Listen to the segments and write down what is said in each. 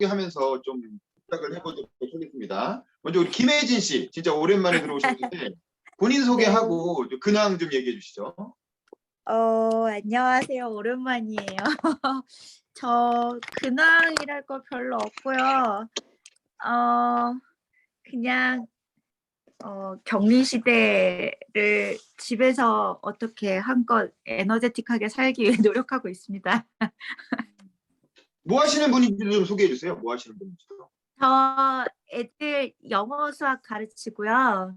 하면서 좀 부탁을 해보도록 하겠습니다. 먼저 우리 김혜진 씨, 진짜 오랜만에 들어오셨는데 본인 네. 소개하고 근황 좀 얘기해 주시죠. 안녕하세요. 오랜만이에요. 저 근황이랄 거 별로 없고요. 그냥 격리 시대를 집에서 어떻게 한껏 에너제틱하게 살기 위해 노력하고 있습니다. 뭐 하시는 분인지 좀 소개해 주세요. 뭐 하시는 분인지. 저 애들 영어 수학 가르치고요.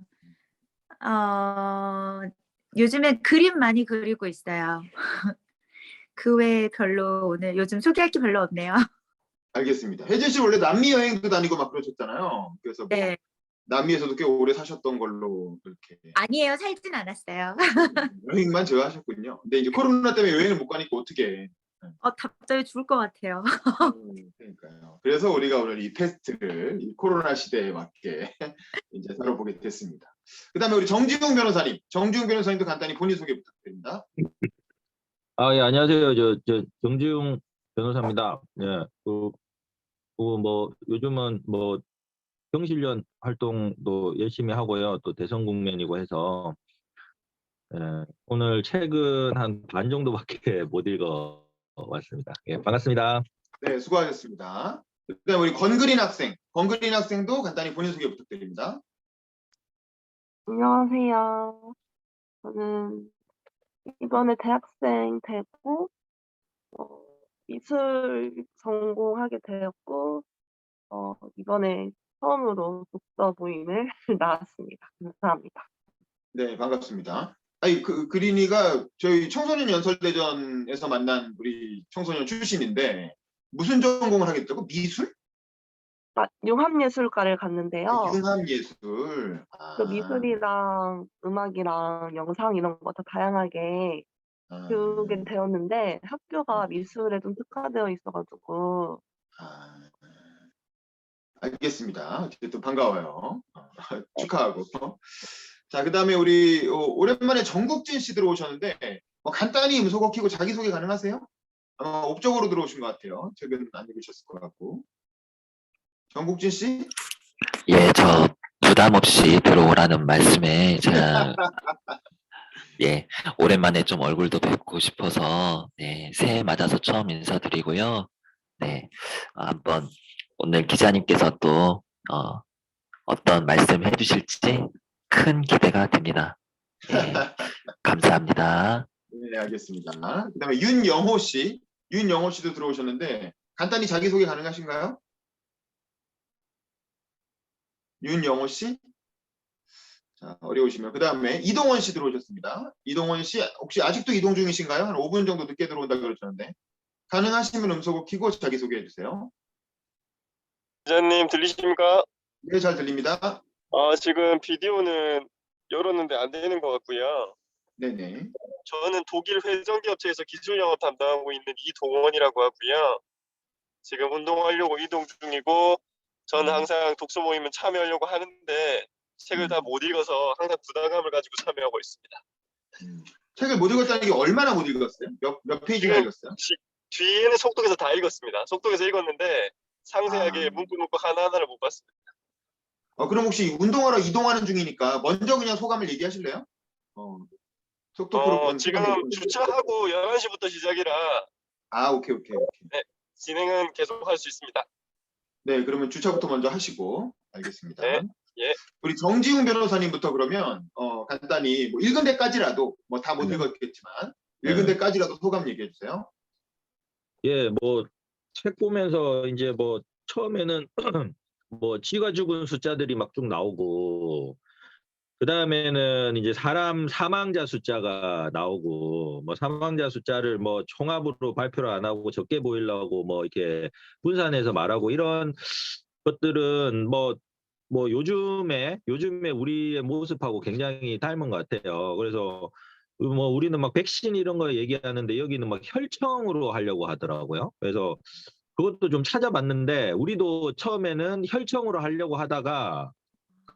요즘에 그림 많이 그리고 있어요. 그 외에 별로 오늘 요즘 소개할 게 별로 없네요. 알겠습니다. 혜진 씨 원래 남미 여행도 다니고 막 그러셨잖아요. 그래서 뭐 네. 남미에서도 꽤 오래 사셨던 걸로 그렇게 아니에요. 살진 않았어요. 여행만 제가 하셨군요. 근데 이제 코로나 때문에 여행을 못 가니까 어떻게? 답답해 죽을 것 같아요. 그러니까요. 그래서 우리가 오늘 이 테스트를 이 코로나 시대에 맞게 이제 다뤄보게 됐습니다. 그다음에 우리 정지웅 변호사님, 정지웅 변호사님도 간단히 본인 소개 부탁드립니다. 예, 안녕하세요. 저 정지웅 변호사입니다. 예, 뭐 요즘은 뭐 경실련 활동도 열심히 하고요. 또 대선 국면이고 해서 오늘 책은 한 반 정도밖에 못 읽어 왔습니다. 예, 반갑습니다. 네, 수고하셨습니다. 그다음에 우리 권그린 학생, 권그린 학생도 간단히 본인 소개 부탁드립니다. 안녕하세요. 저는 이번에 대학생 되고 미술 전공하게 되었고 이번에 처음으로 독서 모임을 나왔습니다. 감사합니다. 네, 반갑습니다. 아니 그린이가 저희 청소년 연설대전에서 만난 우리 청소년 출신인데 무슨 전공을 하겠다고? 미술? 융합예술과를 갔는데요. 융합예술. 그 미술이랑 음악이랑 영상 이런 거 다 다양하게 배우게 되었는데 학교가 미술에 좀 특화되어 있어가지고. 알겠습니다. 어쨌든 반가워요. 축하하고. 자, 그다음에 우리 오랜만에 정국진 씨 들어오셨는데 간단히 음소거 키고 자기소개 가능하세요? 아마 업적으로 들어오신 것 같아요. 최근 안 읽으셨을 것 같고. 정국진 씨? 예, 저 부담 없이 들어오라는 말씀에 제가 예, 오랜만에 좀 얼굴도 뵙고 싶어서 네, 새해 맞아서 처음 인사드리고요. 네, 한번 오늘 기자님께서 또 어떤 말씀 해주실지 큰 기대가 됩니다. 예, 감사합니다. 네, 알겠습니다. 그다음에 윤영호 씨, 윤영호 씨도 들어오셨는데 간단히 자기소개 가능하신가요? 윤영호 씨? 자, 어려우시면 그다음에 이동원 씨 들어오셨습니다. 이동원 씨 혹시 아직도 이동 중이신가요? 한 5분 정도 늦게 들어온다 그러셨는데 가능하시면 음소거 키고 자기소개해 주세요. 기자님 들리십니까? 네, 잘 들립니다. 지금 비디오는 열었는데 안 되는 것 같고요. 네네. 저는 독일 회전기 업체에서 기술 영업 담당하고 있는 이동원이라고 하고요. 지금 운동하려고 이동 중이고 저는 항상 독서 모임에 참여하려고 하는데 책을 다 못 읽어서 항상 부담감을 가지고 참여하고 있습니다. 책을 못 읽었다는 게 얼마나 못 읽었어요? 몇 페이지나 읽었어요? 뒤에는 속독해서 다 읽었습니다. 속독해서 읽었는데 상세하게 문구 하나하나를 못 봤습니다. 그럼 혹시 운동하러 이동하는 중이니까 먼저 그냥 소감을 얘기하실래요? 속독으로 지금 주차하고 11시부터 시작이라 오케이. 네, 진행은 계속 할 수 있습니다. 네, 그러면 주차부터 먼저 하시고 알겠습니다. 네, 예. 우리 정지웅 변호사님부터 그러면 간단히 뭐 읽은 데까지라도 뭐 다 못 읽었겠지만 읽은 데까지라도 소감 얘기해 주세요. 예, 뭐 책 보면서 이제 뭐 처음에는 뭐 쥐가 죽은 숫자들이 막 쭉 나오고 그 다음에는 이제 사람 사망자 숫자가 나오고 뭐 사망자 숫자를 뭐 총합으로 발표를 안 하고 적게 보이려고 뭐 이렇게 분산해서 말하고 이런 것들은 뭐 요즘에 우리의 모습하고 굉장히 닮은 것 같아요. 그래서 뭐 우리는 막 백신 이런 거 얘기하는데 여기는 막 혈청으로 하려고 하더라고요. 그래서 그것도 좀 찾아봤는데 우리도 처음에는 혈청으로 하려고 하다가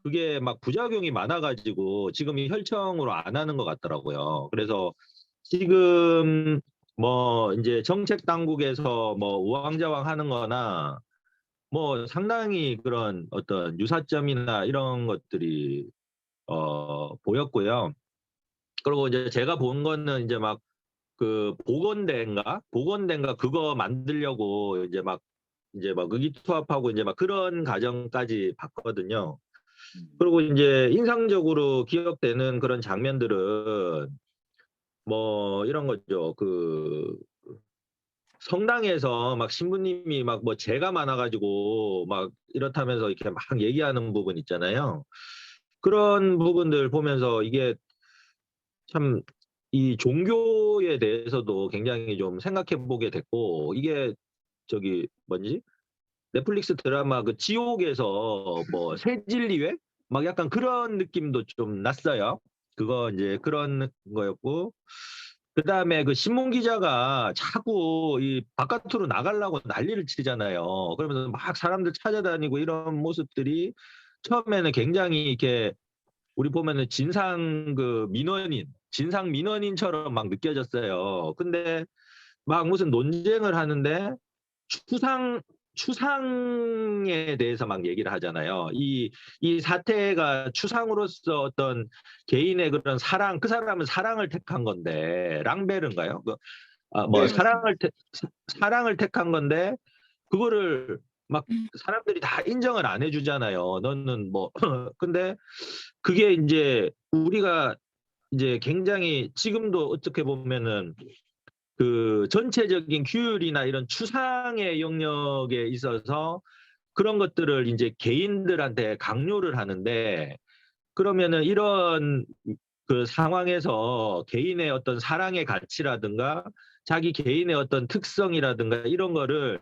그게 막 부작용이 많아가지고 지금 이 혈청으로 안 하는 것 같더라고요. 그래서 지금 뭐 이제 정책 당국에서 뭐 우왕좌왕 하는 거나 뭐 상당히 그런 어떤 유사점이나 이런 것들이 보였고요. 그리고 이제 제가 본 거는 이제 막 그 보건대인가 그거 만들려고 이제 막 의기투합하고 이제 막 그런 과정까지 봤거든요. 그리고 이제 인상적으로 기억되는 그런 장면들은 뭐 이런 거죠. 그 성당에서 막 신부님이 막 뭐 죄가 많아가지고 막 이렇다면서 이렇게 막 얘기하는 부분 있잖아요. 그런 부분들 보면서 이게 참 이 종교에 대해서도 굉장히 좀 생각해 보게 됐고, 이게 저기 뭐지? 넷플릭스 드라마 그 지옥에서 뭐 새진리회? 막 약간 그런 느낌도 좀 났어요. 그거 이제 그런 거였고, 그다음에 그 신문 기자가 자꾸 이 바깥으로 나가려고 난리를 치잖아요. 그러면서 막 사람들 찾아다니고 이런 모습들이 처음에는 굉장히 이렇게 우리 보면은 진상 민원인처럼 막 느껴졌어요. 근데 막 무슨 논쟁을 하는데 추상에 대해서 막 얘기를 하잖아요. 이 사태가 추상으로서 어떤 개인의 그런 사랑, 그 사람은 사랑을 택한 건데, 랑베르인가요? 뭐 네, 맞습니다. 사랑을 택한 건데, 그거를 막 사람들이 다 인정을 안 해주잖아요. 너는 뭐, 근데 그게 이제 우리가 이제 굉장히 지금도 어떻게 보면은 그 전체적인 규율이나 이런 추상의 영역에 있어서 그런 것들을 이제 개인들한테 강요를 하는데, 그러면은 이런 그 상황에서 개인의 어떤 사랑의 가치라든가 자기 개인의 어떤 특성이라든가 이런 거를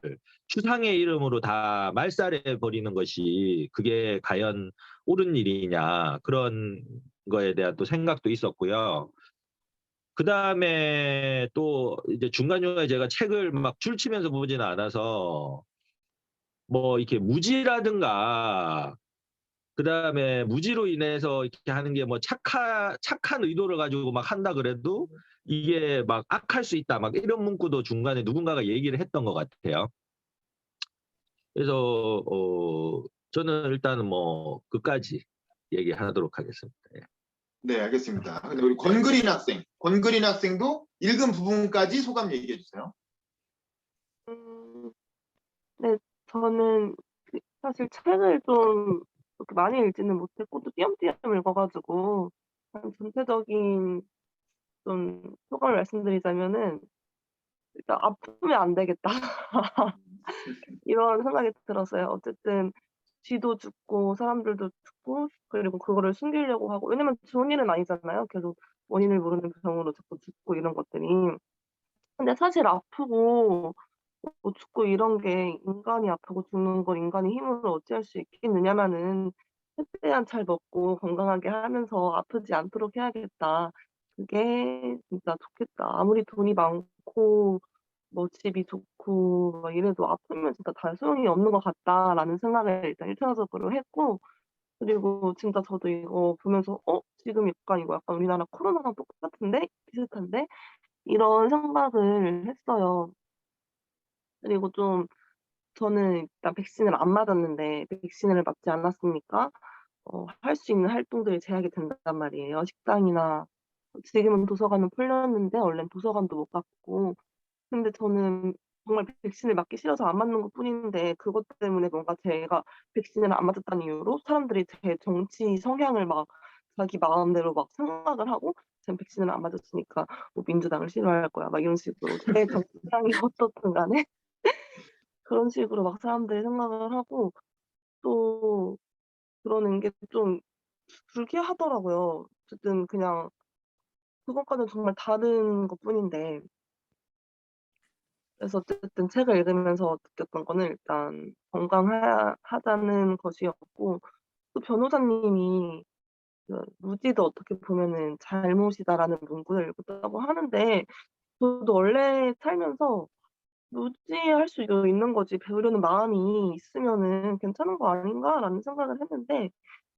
추상의 이름으로 다 말살해 버리는 것이 그게 과연 옳은 일이냐, 그런 거에 대한 또 생각도 있었고요. 그 다음에 또 이제 중간중간에 제가 책을 막 줄치면서 보지는 않아서 뭐 이렇게 무지라든가 그 다음에 무지로 인해서 이렇게 하는 게 뭐 착한 의도를 가지고 막 한다 그래도 이게 막 악할 수 있다, 막 이런 문구도 중간에 누군가가 얘기를 했던 것 같아요. 그래서 저는 일단은 뭐 끝까지 얘기하도록 하겠습니다. 예. 네, 알겠습니다. 근데 우리 권그린 학생도 읽은 부분까지 소감 얘기해 주세요. 음, 네, 저는 사실 책을 좀 그렇게 많이 읽지는 못했고 또 띄엄띄엄 읽어가지고 한 전체적인 좀 소감을 말씀드리자면은 일단 '아프면 안 되겠다.' 이런 생각이 들었어요. 어쨌든 쥐도 죽고 사람들도 죽고 그리고 그거를 숨기려고 하고, 왜냐면 좋은 일은 아니잖아요. 계속 원인을 모르는 병으로 자꾸 죽고 이런 것들이. 근데 사실 아프고 뭐 죽고 이런 게 인간이 아프고 죽는 걸 인간이 힘으로 어찌할 수 있겠느냐마는 '최대한 잘 먹고 건강하게 하면서 아프지 않도록 해야겠다. 그게 진짜 좋겠다. 아무리 돈이 많고 뭐 집이 좋고 막 이래도 아프면 진짜 다 소용이 없는 것 같다.'라는 생각을 일단 1차적으로 했고, 그리고 진짜 저도 이거 보면서 '지금 약간 이거 약간 우리나라 코로나랑 똑같은데? 비슷한데?' 이런 생각을 했어요. 그리고 좀 저는 일단 백신을 안 맞았는데 백신을 맞지 않았으니까 할 수 있는 활동들이 제약이 된단 말이에요. 식당이나 지금은 도서관은 풀렸는데 원래는 도서관도 못 갔고. 근데 저는 정말 백신을 맞기 싫어서 안 맞는 것뿐인데 그것 때문에 뭔가 제가 백신을 안 맞았다는 이유로 사람들이 제 정치 성향을 막 자기 마음대로 막 생각을 하고 '쟨 백신을 안 맞았으니까 뭐 민주당을 싫어할 거야.' 막 이런 식으로 제 정치 성향이 어떻든 간에 그런 식으로 막 사람들이 생각을 하고 또 그러는 게 좀 불쾌하더라고요. 어쨌든 그냥 그것과는 정말 다른 것뿐인데. 그래서 어쨌든 책을 읽으면서 느꼈던 거는 일단 하자는 것이었고, 또 변호사님이 그 "무지도 어떻게 보면은 잘못이다."라는 문구를 읽었다고 하는데, 저도 원래 살면서 무지할 수도 있는 거지 '배우려는 마음이 있으면은 괜찮은 거 아닌가?'라는 생각을 했는데,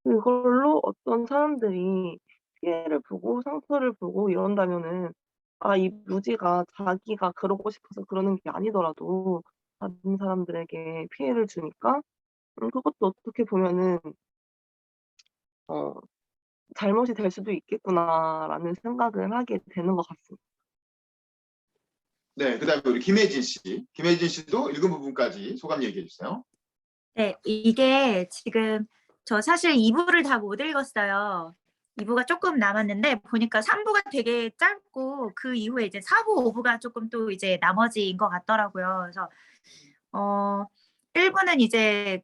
그걸로 어떤 사람들이 피해를 보고 상처를 보고 이런다면은 이 무지가 자기가 그러고 싶어서 그러는 게 아니더라도 다른 사람들에게 피해를 주니까 그것도 어떻게 보면은 어 '잘못이 될 수도 있겠구나.'라는 생각을 하게 되는 것 같습니다. 네, 그다음에 우리 김혜진 씨. 김혜진 씨도 읽은 부분까지 소감 얘기해 주세요. 네, 이게 지금 저 사실 2부를 다 못 읽었어요. 2부가 조금 남았는데 보니까 3부가 되게 짧고 그 이후에 이제 4부, 5부가 조금 또 이제 나머지인 것 같더라고요. 그래서 1부는 이제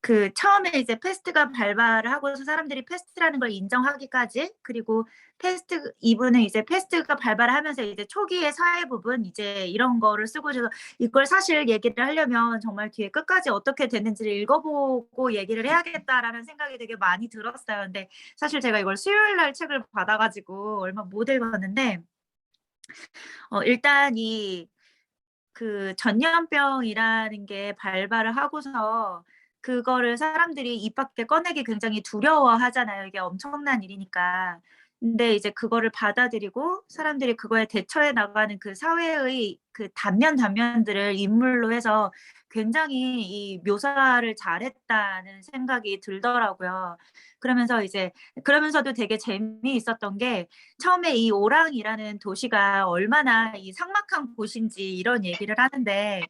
그 처음에 이제 패스트가 발발을 하고서 사람들이 패스트라는 걸 인정하기까지, 그리고 패스트 2부는 이제 패스트가 발발을 하면서 이제 초기의 사회 부분 이제 이런 거를 쓰고 있어서 이걸 사실 얘기를 하려면 정말 뒤에 끝까지 어떻게 됐는지를 읽어보고 얘기를 해야겠다라는 생각이 되게 많이 들었어요. 근데 사실 제가 이걸 수요일 날 책을 받아가지고 얼마 못 읽었는데 일단 그 전염병이라는 게 발발을 하고서 그거를 사람들이 입 밖에 꺼내기 굉장히 두려워하잖아요. 이게 엄청난 일이니까. 근데 이제 그거를 받아들이고 사람들이 그거에 대처해 나가는 그 사회의 그 단면들을 인물로 해서 굉장히 이 묘사를 잘했다는 생각이 들더라고요. 그러면서도 되게 재미있었던 게 처음에 이 오랑이라는 도시가 얼마나 이 삭막한 곳인지 이런 얘기를 하는데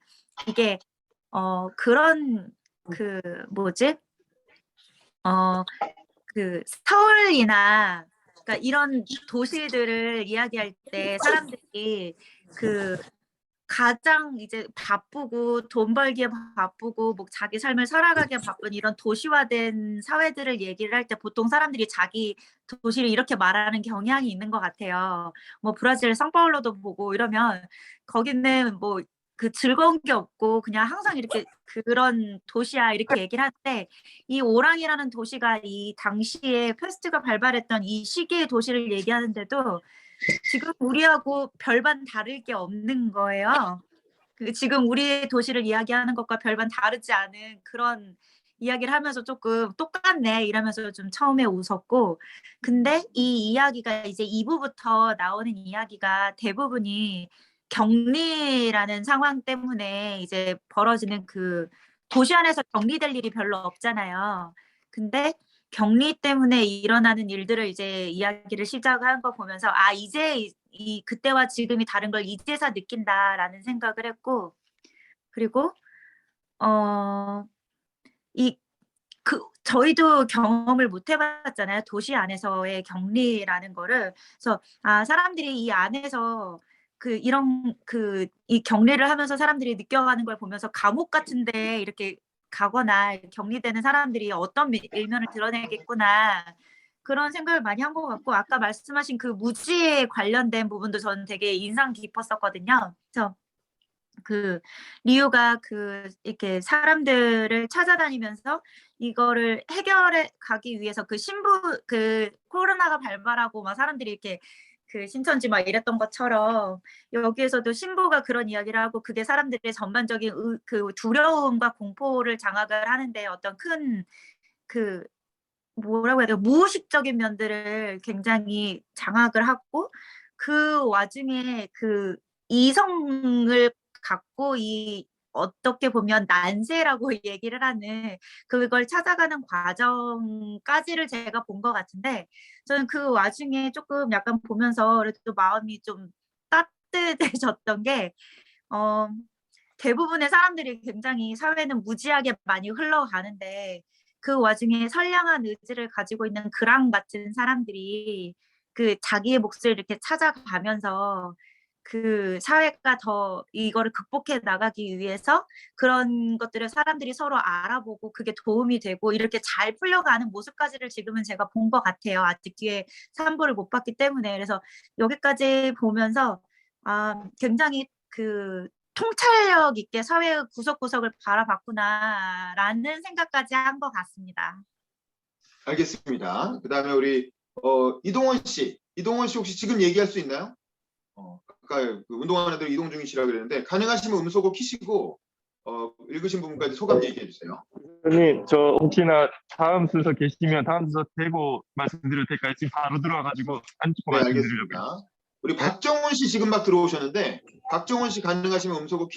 이게 그런 그 뭐지? 그 서울이나 그러니까 이런 도시들을 이야기할 때 사람들이 그 가장 이제 바쁘고 돈 벌기에 바쁘고 뭐 자기 삶을 살아가기에 바쁜 이런 도시화된 사회들을 얘기를 할 때 보통 사람들이 자기 도시를 이렇게 말하는 경향이 있는 것 같아요. 뭐 브라질 상파울로도 보고 이러면 거기는 뭐 그 즐거운 게 없고 그냥 항상 이렇게 그런 도시야 이렇게 얘기를 하는데 이 오랑이라는 도시가 이 당시에 패스트가 발발했던 이 시기의 도시를 얘기하는데도 지금 우리하고 별반 다를 게 없는 거예요. 지금 우리의 도시를 이야기하는 것과 별반 다르지 않은 그런 이야기를 하면서 조금 똑같네 이러면서 좀 처음에 웃었고, 근데 이 이야기가 이제 2부부터 나오는 이야기가 대부분이 격리라는 상황 때문에 이제 벌어지는 그 도시 안에서 격리될 일이 별로 없잖아요. 근데 격리 때문에 일어나는 일들을 이제 이야기를 시작한 거 보면서 이제 그때와 지금이 다른 걸 이제서 느낀다라는 생각을 했고, 그리고 이 저희도 경험을 못 해봤잖아요. 도시 안에서의 격리라는 거를. 그래서 사람들이 이 안에서 이 격리를 하면서 사람들이 느껴가는 걸 보면서 감옥 같은데 이렇게 가거나 격리되는 사람들이 어떤 일면을 드러내겠구나. 그런 생각을 많이 한 것 같고, 아까 말씀하신 그 무지에 관련된 부분도 저는 되게 인상 깊었었거든요. 그래서 리우가 이렇게 사람들을 찾아다니면서 이거를 해결해 가기 위해서 코로나가 발발하고 막 사람들이 이렇게 신천지 막 이랬던 것처럼 여기에서도 신부가 그런 이야기를 하고 그게 사람들의 전반적인 그 두려움과 공포를 장악을 하는데 어떤 큰 뭐라고 해야 돼요? 무의식적인 면들을 굉장히 장악을 하고 그 와중에 이성을 갖고 어떻게 보면 난세라고 얘기를 하는 그걸 찾아가는 과정까지를 제가 본 것 같은데 저는 그 와중에 조금 약간 보면서 그래도 마음이 좀 따뜻해졌던 게 대부분의 사람들이 굉장히 사회는 무지하게 많이 흘러가는데 그 와중에 선량한 의지를 가지고 있는 그랑 같은 사람들이 자기의 몫을 이렇게 찾아가면서 사회가 더 이거를 극복해 나가기 위해서 그런 것들을 사람들이 서로 알아보고 그게 도움이 되고 이렇게 잘 풀려가는 모습까지를 지금은 제가 본 것 같아요. 아직 뒤에 3부를 못 봤기 때문에. 그래서 여기까지 보면서 굉장히 통찰력 있게 사회의 구석구석을 바라봤구나라는 생각까지 한 것 같습니다. 알겠습니다. 그다음에 우리 이동원 씨 혹시 지금 얘기할 수 있나요? 아까 운동하는 애들 이동 중이시라고 그랬는데 가능하시면 음소거 키시고 읽으신 부분까지 소감 얘기해 주세요. 선생님, 저 혹시나 다음 순서 계시면 다음 순서 대고 말씀드려도 될까요? 지금 바로 들어와가지고 안 듣고 네, 말씀드리려고요. 알겠습니다. 우리 박정훈 씨 지금 막 들어오셨는데 박정훈 씨 가능하시면 음소거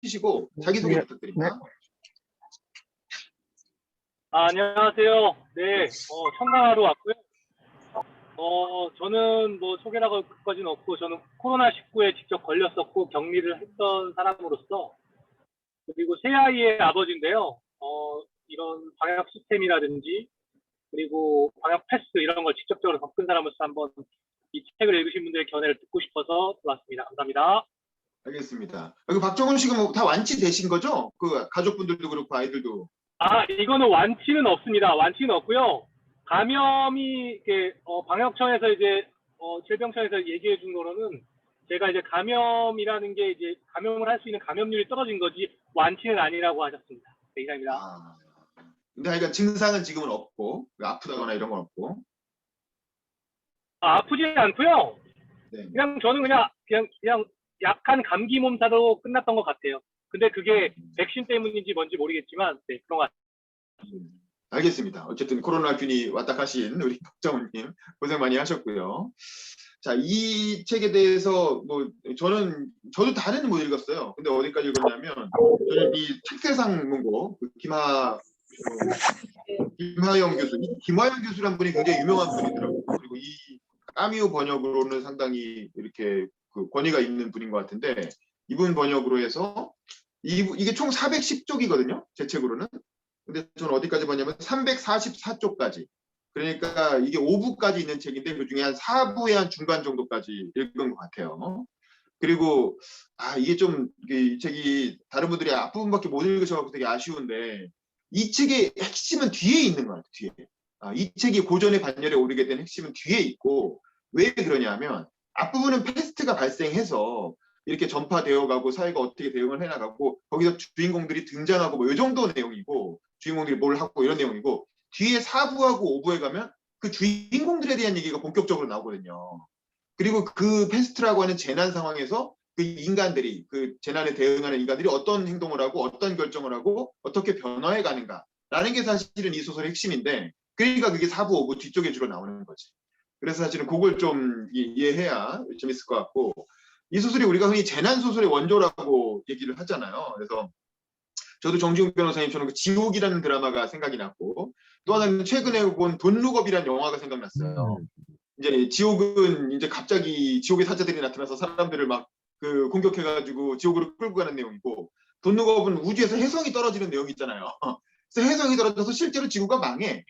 키시고 자기소개 네. 부탁드립니다. 안녕하세요. 네, 청강하러 왔고요. 저는 뭐 소개라고 것까지는 없고, 저는 코로나19에 직접 걸렸었고, 격리를 했던 사람으로서, 그리고 세 아이의 아버지인데요. 이런 방역 시스템이라든지, 그리고 방역 패스 이런 걸 직접적으로 겪은 사람으로서 한번 이 책을 읽으신 분들의 견해를 듣고 싶어서 들어왔습니다. 감사합니다. 알겠습니다. 여기 박정훈 씨가 뭐 다 완치되신 거죠? 그 가족분들도 그렇고 아이들도. 이거는 완치는 없습니다. 완치는 없고요. 감염이 이렇게 방역청에서 이제 질병청에서 얘기해 준 거로는 제가 이제 감염이라는 게 이제 감염을 할 수 있는 감염률이 떨어진 거지 완치는 아니라고 하셨습니다. 네, 이상입니다. 아, 근데 하여간 증상은 지금은 없고 아프다거나 이런 건 없고. 아프지 않고요. 네. 그냥 저는 그냥 약한 감기 몸살로 끝났던 것 같아요. 근데 그게 백신 때문인지 뭔지 모르겠지만 네, 그런 것 같아요. 알겠습니다. 어쨌든 코로나균이 왔다 가신 우리 박정훈님 고생 많이 하셨고요. 자, 이 책에 대해서 뭐 저도 다는 못 읽었어요. 근데 어디까지 읽었냐면 저는 이 책세상 문고 그 김하영 교수, 이 김하영 교수란 분이 굉장히 유명한 분이더라고요. 그리고 이 까미오 번역으로는 상당히 이렇게 그 권위가 있는 분인 것 같은데 이분 번역으로 해서 이게 총 410쪽이거든요. 제 책으로는. 근데 저는 어디까지 봤냐면 344쪽까지. 그러니까 이게 5부까지 있는 책인데 그중에 한 4부의 한 중간 정도까지 읽은 것 같아요. 그리고 이게 좀 이 책이 다른 분들이 앞부분밖에 못 읽으셔서 되게 아쉬운데 이 책의 핵심은 뒤에 있는 것 같아요. 뒤에. 이 책이 고전의 반열에 오르게 된 핵심은 뒤에 있고 왜 그러냐면 앞부분은 패스트가 발생해서 이렇게 전파되어 가고 사회가 어떻게 대응을 해나가고 거기서 주인공들이 등장하고 뭐 이 정도 내용이고 주인공들이 뭘 하고 이런 내용이고 뒤에 4부하고 5부에 가면 그 주인공들에 대한 얘기가 본격적으로 나오거든요. 그리고 그 패스트라고 하는 재난 상황에서 그 인간들이 그 재난에 대응하는 인간들이 어떤 행동을 하고 어떤 결정을 하고 어떻게 변화해 가는가라는 게 사실은 이 소설의 핵심인데 그러니까 그게 4부, 5부 뒤쪽에 주로 나오는 거지. 그래서 사실은 그걸 좀 이해해야 재밌을 것 같고 이 소설이 우리가 흔히 재난소설의 원조라고 얘기를 하잖아요. 그래서 저도 정지웅 변호사님처럼 그 지옥이라는 드라마가 생각이 났고 또 하나는 최근에 본 돈룩업이라는 영화가 생각났어요. 이제 지옥은 이제 갑자기 지옥의 사자들이 나타나서 사람들을 막 그 공격해가지고 지옥으로 끌고 가는 내용이고 돈룩업은 우주에서 혜성이 떨어지는 내용이 있잖아요. 그래서 혜성이 떨어져서 실제로 지구가 망해.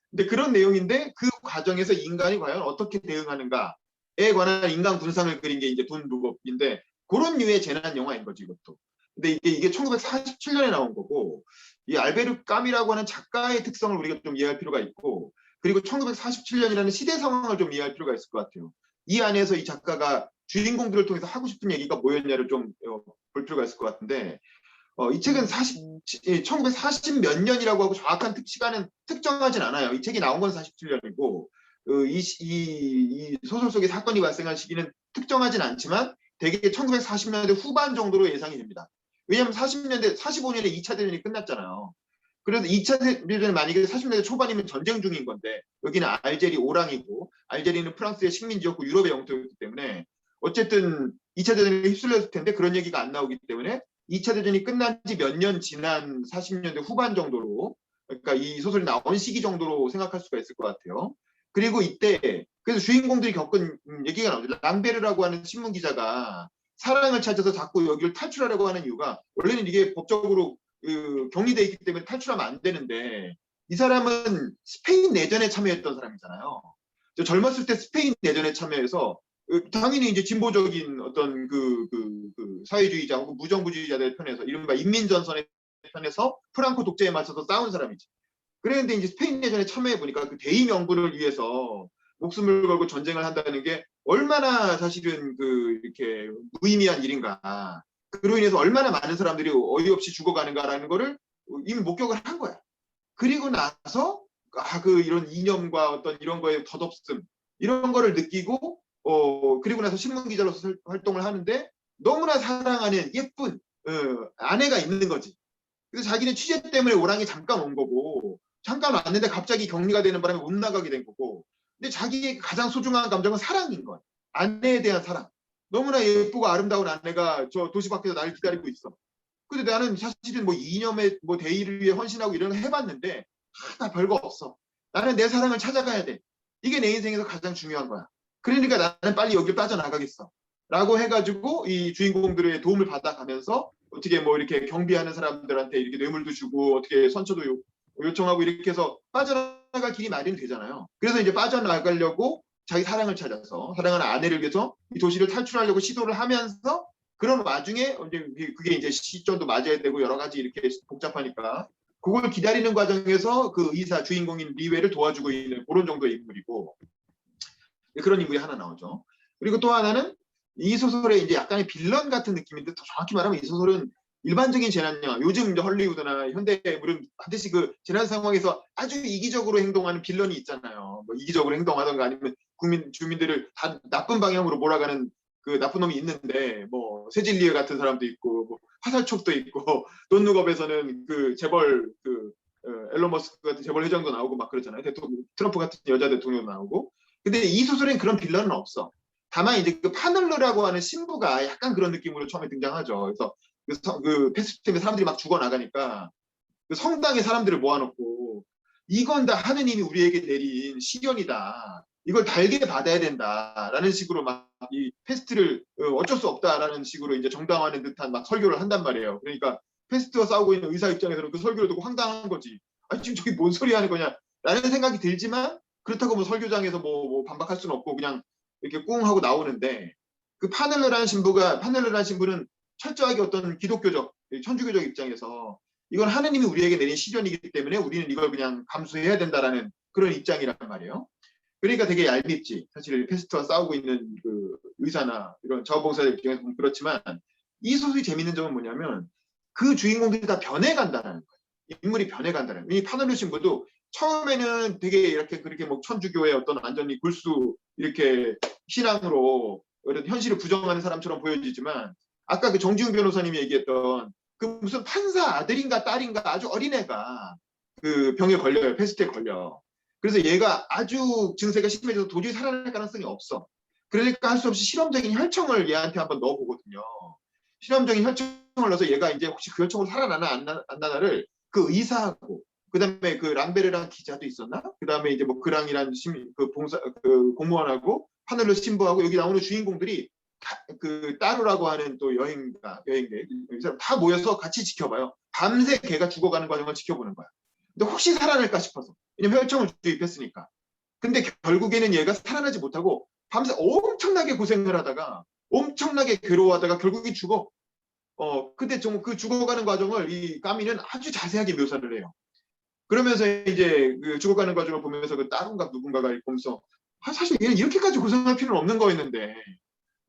근데 그런 내용인데 그 과정에서 인간이 과연 어떻게 대응하는가에 관한 인간 군상을 그린 게 이제 돈룩업인데 그런 류의 재난 영화인 거지 이것도. 근데 이게 1947년에 나온 거고 이 알베르 까미라고 하는 작가의 특성을 우리가 좀 이해할 필요가 있고 그리고 1947년이라는 시대 상황을 좀 이해할 필요가 있을 것 같아요. 이 안에서 이 작가가 주인공들을 통해서 하고 싶은 얘기가 뭐였냐를 좀 볼 필요가 있을 것 같은데 이 책은 1940 몇 년이라고 하고 정확한 시간은 특정하진 않아요. 이 책이 나온 건 47년이고 이 소설 속에 사건이 발생한 시기는 특정하진 않지만 대개 1940년대 후반 정도로 예상이 됩니다. 왜냐하면 45년에 2차 대전이 끝났잖아요. 그래서 2차 대전이 만약에 40년대 초반이면 전쟁 중인 건데 여기는 알제리 오랑이고 알제리는 프랑스의 식민지였고 유럽의 영토였기 때문에 어쨌든 2차 대전에 휩쓸렸을 텐데 그런 얘기가 안 나오기 때문에 2차 대전이 끝난 지 몇 년 지난 40년대 후반 정도로 그러니까 이 소설이 나온 시기 정도로 생각할 수가 있을 것 같아요. 그리고 이때 그래서 주인공들이 겪은 얘기가 나오죠. 랑베르라고 하는 신문 기자가 사랑을 찾아서 자꾸 여기를 탈출하려고 하는 이유가 원래는 이게 법적으로 격리돼 있기 때문에 탈출하면 안 되는데 이 사람은 스페인 내전에 참여했던 사람이잖아요. 젊었을 때 스페인 내전에 참여해서 당연히 이제 진보적인 어떤 그 사회주의자 혹은 무정부주의자들 편에서 이른바 인민전선의 편에서 프랑코 독재에 맞서서 싸운 사람이지. 그랬는데 이제 스페인 내전에 참여해 보니까 그 대의 명분을 위해서 목숨을 걸고 전쟁을 한다는 게 얼마나 사실은 이렇게 무의미한 일인가. 그로 인해서 얼마나 많은 사람들이 어이없이 죽어가는가라는 거를 이미 목격을 한 거야. 그리고 나서 이런 이념과 어떤 이런 거에 덧없음 이런 거를 느끼고 그리고 나서 신문 기자로서 활동을 하는데 너무나 사랑하는 예쁜 아내가 있는 거지. 그래서 자기는 취재 때문에 오랑이 잠깐 온 거고 잠깐 왔는데 갑자기 격리가 되는 바람에 못 나가게 된 거고 근데 자기의 가장 소중한 감정은 사랑인 거야. 아내에 대한 사랑. 너무나 예쁘고 아름다운 아내가 저 도시 밖에서 나를 기다리고 있어. 근데 나는 사실은 뭐 이념에 뭐 대의를 위해 헌신하고 이런 거 해봤는데 다 별거 없어. 나는 내 사랑을 찾아가야 돼. 이게 내 인생에서 가장 중요한 거야. 그러니까 나는 빨리 여길 빠져나가겠어. 라고 해가지고 이 주인공들의 도움을 받아가면서 어떻게 뭐 이렇게 경비하는 사람들한테 이렇게 뇌물도 주고 어떻게 선처도 요청하고 이렇게 해서 빠져나갈 길이 마련이 되잖아요. 그래서 이제 빠져나가려고 자기 사랑을 찾아서 사랑하는 아내를 위해서 이 도시를 탈출하려고 시도를 하면서 그런 와중에 이제 그게 이제 시점도 맞아야 되고 여러 가지 이렇게 복잡하니까 그걸 기다리는 과정에서 그 의사 주인공인 리웨를 도와주고 있는 그런 정도의 인물이고 그런 인물이 하나 나오죠. 그리고 또 하나는 이 소설의 이제 약간의 빌런 같은 느낌인데 더 정확히 말하면 이 소설은 일반적인 재난 영화, 요즘 이제 헐리우드나 현대물은 반드시 그 재난 상황에서 아주 이기적으로 행동하는 빌런이 있잖아요. 뭐 이기적으로 행동하던가 아니면 주민들을 다 나쁜 방향으로 몰아가는 그 나쁜 놈이 있는데 뭐 세질리에 같은 사람도 있고 뭐 화살촉도 있고 돈룩업에서는 그 재벌 앨런 머스크 같은 재벌 회장도 나오고 막 그러잖아요. 대통령 트럼프 같은 여자 대통령도 나오고. 근데 이 소설엔 그런 빌런은 없어. 다만 이제 그 파널러라고 하는 신부가 약간 그런 느낌으로 처음에 등장하죠. 그래서 그 패스트 때문에 사람들이 막 죽어나가니까 그 성당에 사람들을 모아놓고 이건 다 하느님이 우리에게 내린 시련이다. 이걸 달게 받아야 된다라는 식으로 막 이 패스트를 어쩔 수 없다라는 식으로 이제 정당화하는 듯한 막 설교를 한단 말이에요. 그러니까 패스트와 싸우고 있는 의사 입장에서는 그 설교를 듣고 황당한 거지. 아니 지금 저기 뭔 소리 하는 거냐라는 생각이 들지만 그렇다고 뭐 설교장에서 뭐 반박할 수는 없고 그냥 이렇게 꿍 하고 나오는데 그 파넬러라는 신부는 철저하게 어떤 기독교적 천주교적 입장에서 이건 하느님이 우리에게 내린 시련이기 때문에 우리는 이걸 그냥 감수해야 된다라는 그런 입장이란 말이에요. 그러니까 되게 얄밉지. 사실 패스트와 싸우고 있는 그 의사나 이런 자원봉사자 입장에서 보면 그렇지만 이 소설이 재밌는 점은 뭐냐면 그 주인공들이 다 변해간다는 거예요. 인물이 변해간다는 거예요. 이 파넬러 신부도 처음에는 되게 이렇게 그렇게 뭐 천주교의 어떤 완전히 굴수 이렇게 신앙으로 이런 현실을 부정하는 사람처럼 보여지지만 아까 그 정지훈 변호사님이 얘기했던 그 무슨 판사 아들인가 딸인가 아주 어린애가 그 병에 걸려요. 패스트에 걸려. 그래서 얘가 아주 증세가 심해져서 도저히 살아날 가능성이 없어. 그러니까 할 수 없이 실험적인 혈청을 얘한테 한번 넣어보거든요. 실험적인 혈청을 넣어서 얘가 이제 혹시 그 혈청으로 살아나나 안 나나를 그 의사하고 그다음에 그 랑베르랑 기자도 있었나? 그다음에 이제 뭐 그랑이란 그 공무원하고 파넬러 신부하고 여기 나오는 주인공들이 그 따루라고 하는 또 여행객 다 모여서 같이 지켜봐요. 밤새 걔가 죽어가는 과정을 지켜보는 거야. 근데 혹시 살아날까 싶어서. 왜냐면 혈청을 주입했으니까. 근데 결국에는 얘가 살아나지 못하고 밤새 엄청나게 고생을 하다가 엄청나게 괴로워하다가 결국에 죽어. 근데 좀 그 죽어가는 과정을 이 까미는 아주 자세하게 묘사를 해요. 그러면서 이제 그 죽어가는 과정을 보면서 그 따룬가 누군가가 보면서 사실 얘는 이렇게까지 고생할 필요는 없는 거였는데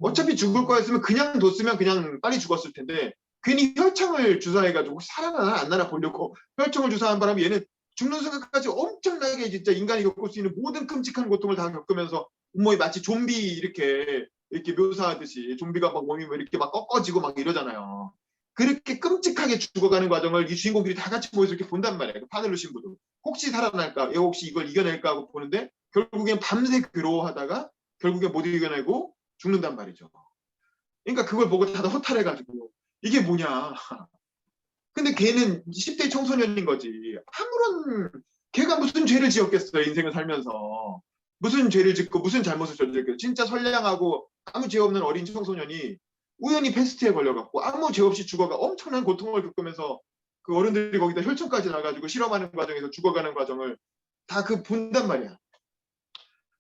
어차피 죽을 거였으면 그냥 뒀으면 그냥 빨리 죽었을 텐데 괜히 혈청을 주사해가지고 살아나나 안 나나 보려고 혈청을 주사한 바람에 얘는 죽는 순간까지 엄청나게 진짜 인간이 겪을 수 있는 모든 끔찍한 고통을 다 겪으면서 몸이 마치 좀비 이렇게 묘사하듯이 좀비가 막 몸이 이렇게 막 꺾어지고 막 이러잖아요. 그렇게 끔찍하게 죽어가는 과정을 이 주인공들이 다 같이 모여서 이렇게 본단 말이에요. 그 파넬러 신부도 혹시 살아날까, 얘 혹시 이걸 이겨낼까 하고 보는데 결국엔 밤새 괴로워하다가 결국엔 못 이겨내고 죽는단 말이죠. 그러니까 그걸 보고 다들 허탈해가지고 이게 뭐냐. 근데 걔는 10대 청소년인 거지. 걔가 무슨 죄를 지었겠어요. 인생을 살면서. 무슨 죄를 짓고 무슨 잘못을 저질렀겠어요. 진짜 선량하고 아무 죄 없는 어린 청소년이 우연히 패스트에 걸려갖고 아무 죄 없이 죽어가 엄청난 고통을 겪으면서 그 어른들이 거기다 혈청까지 나가지고 실험하는 과정에서 죽어가는 과정을 다 본단 말이야.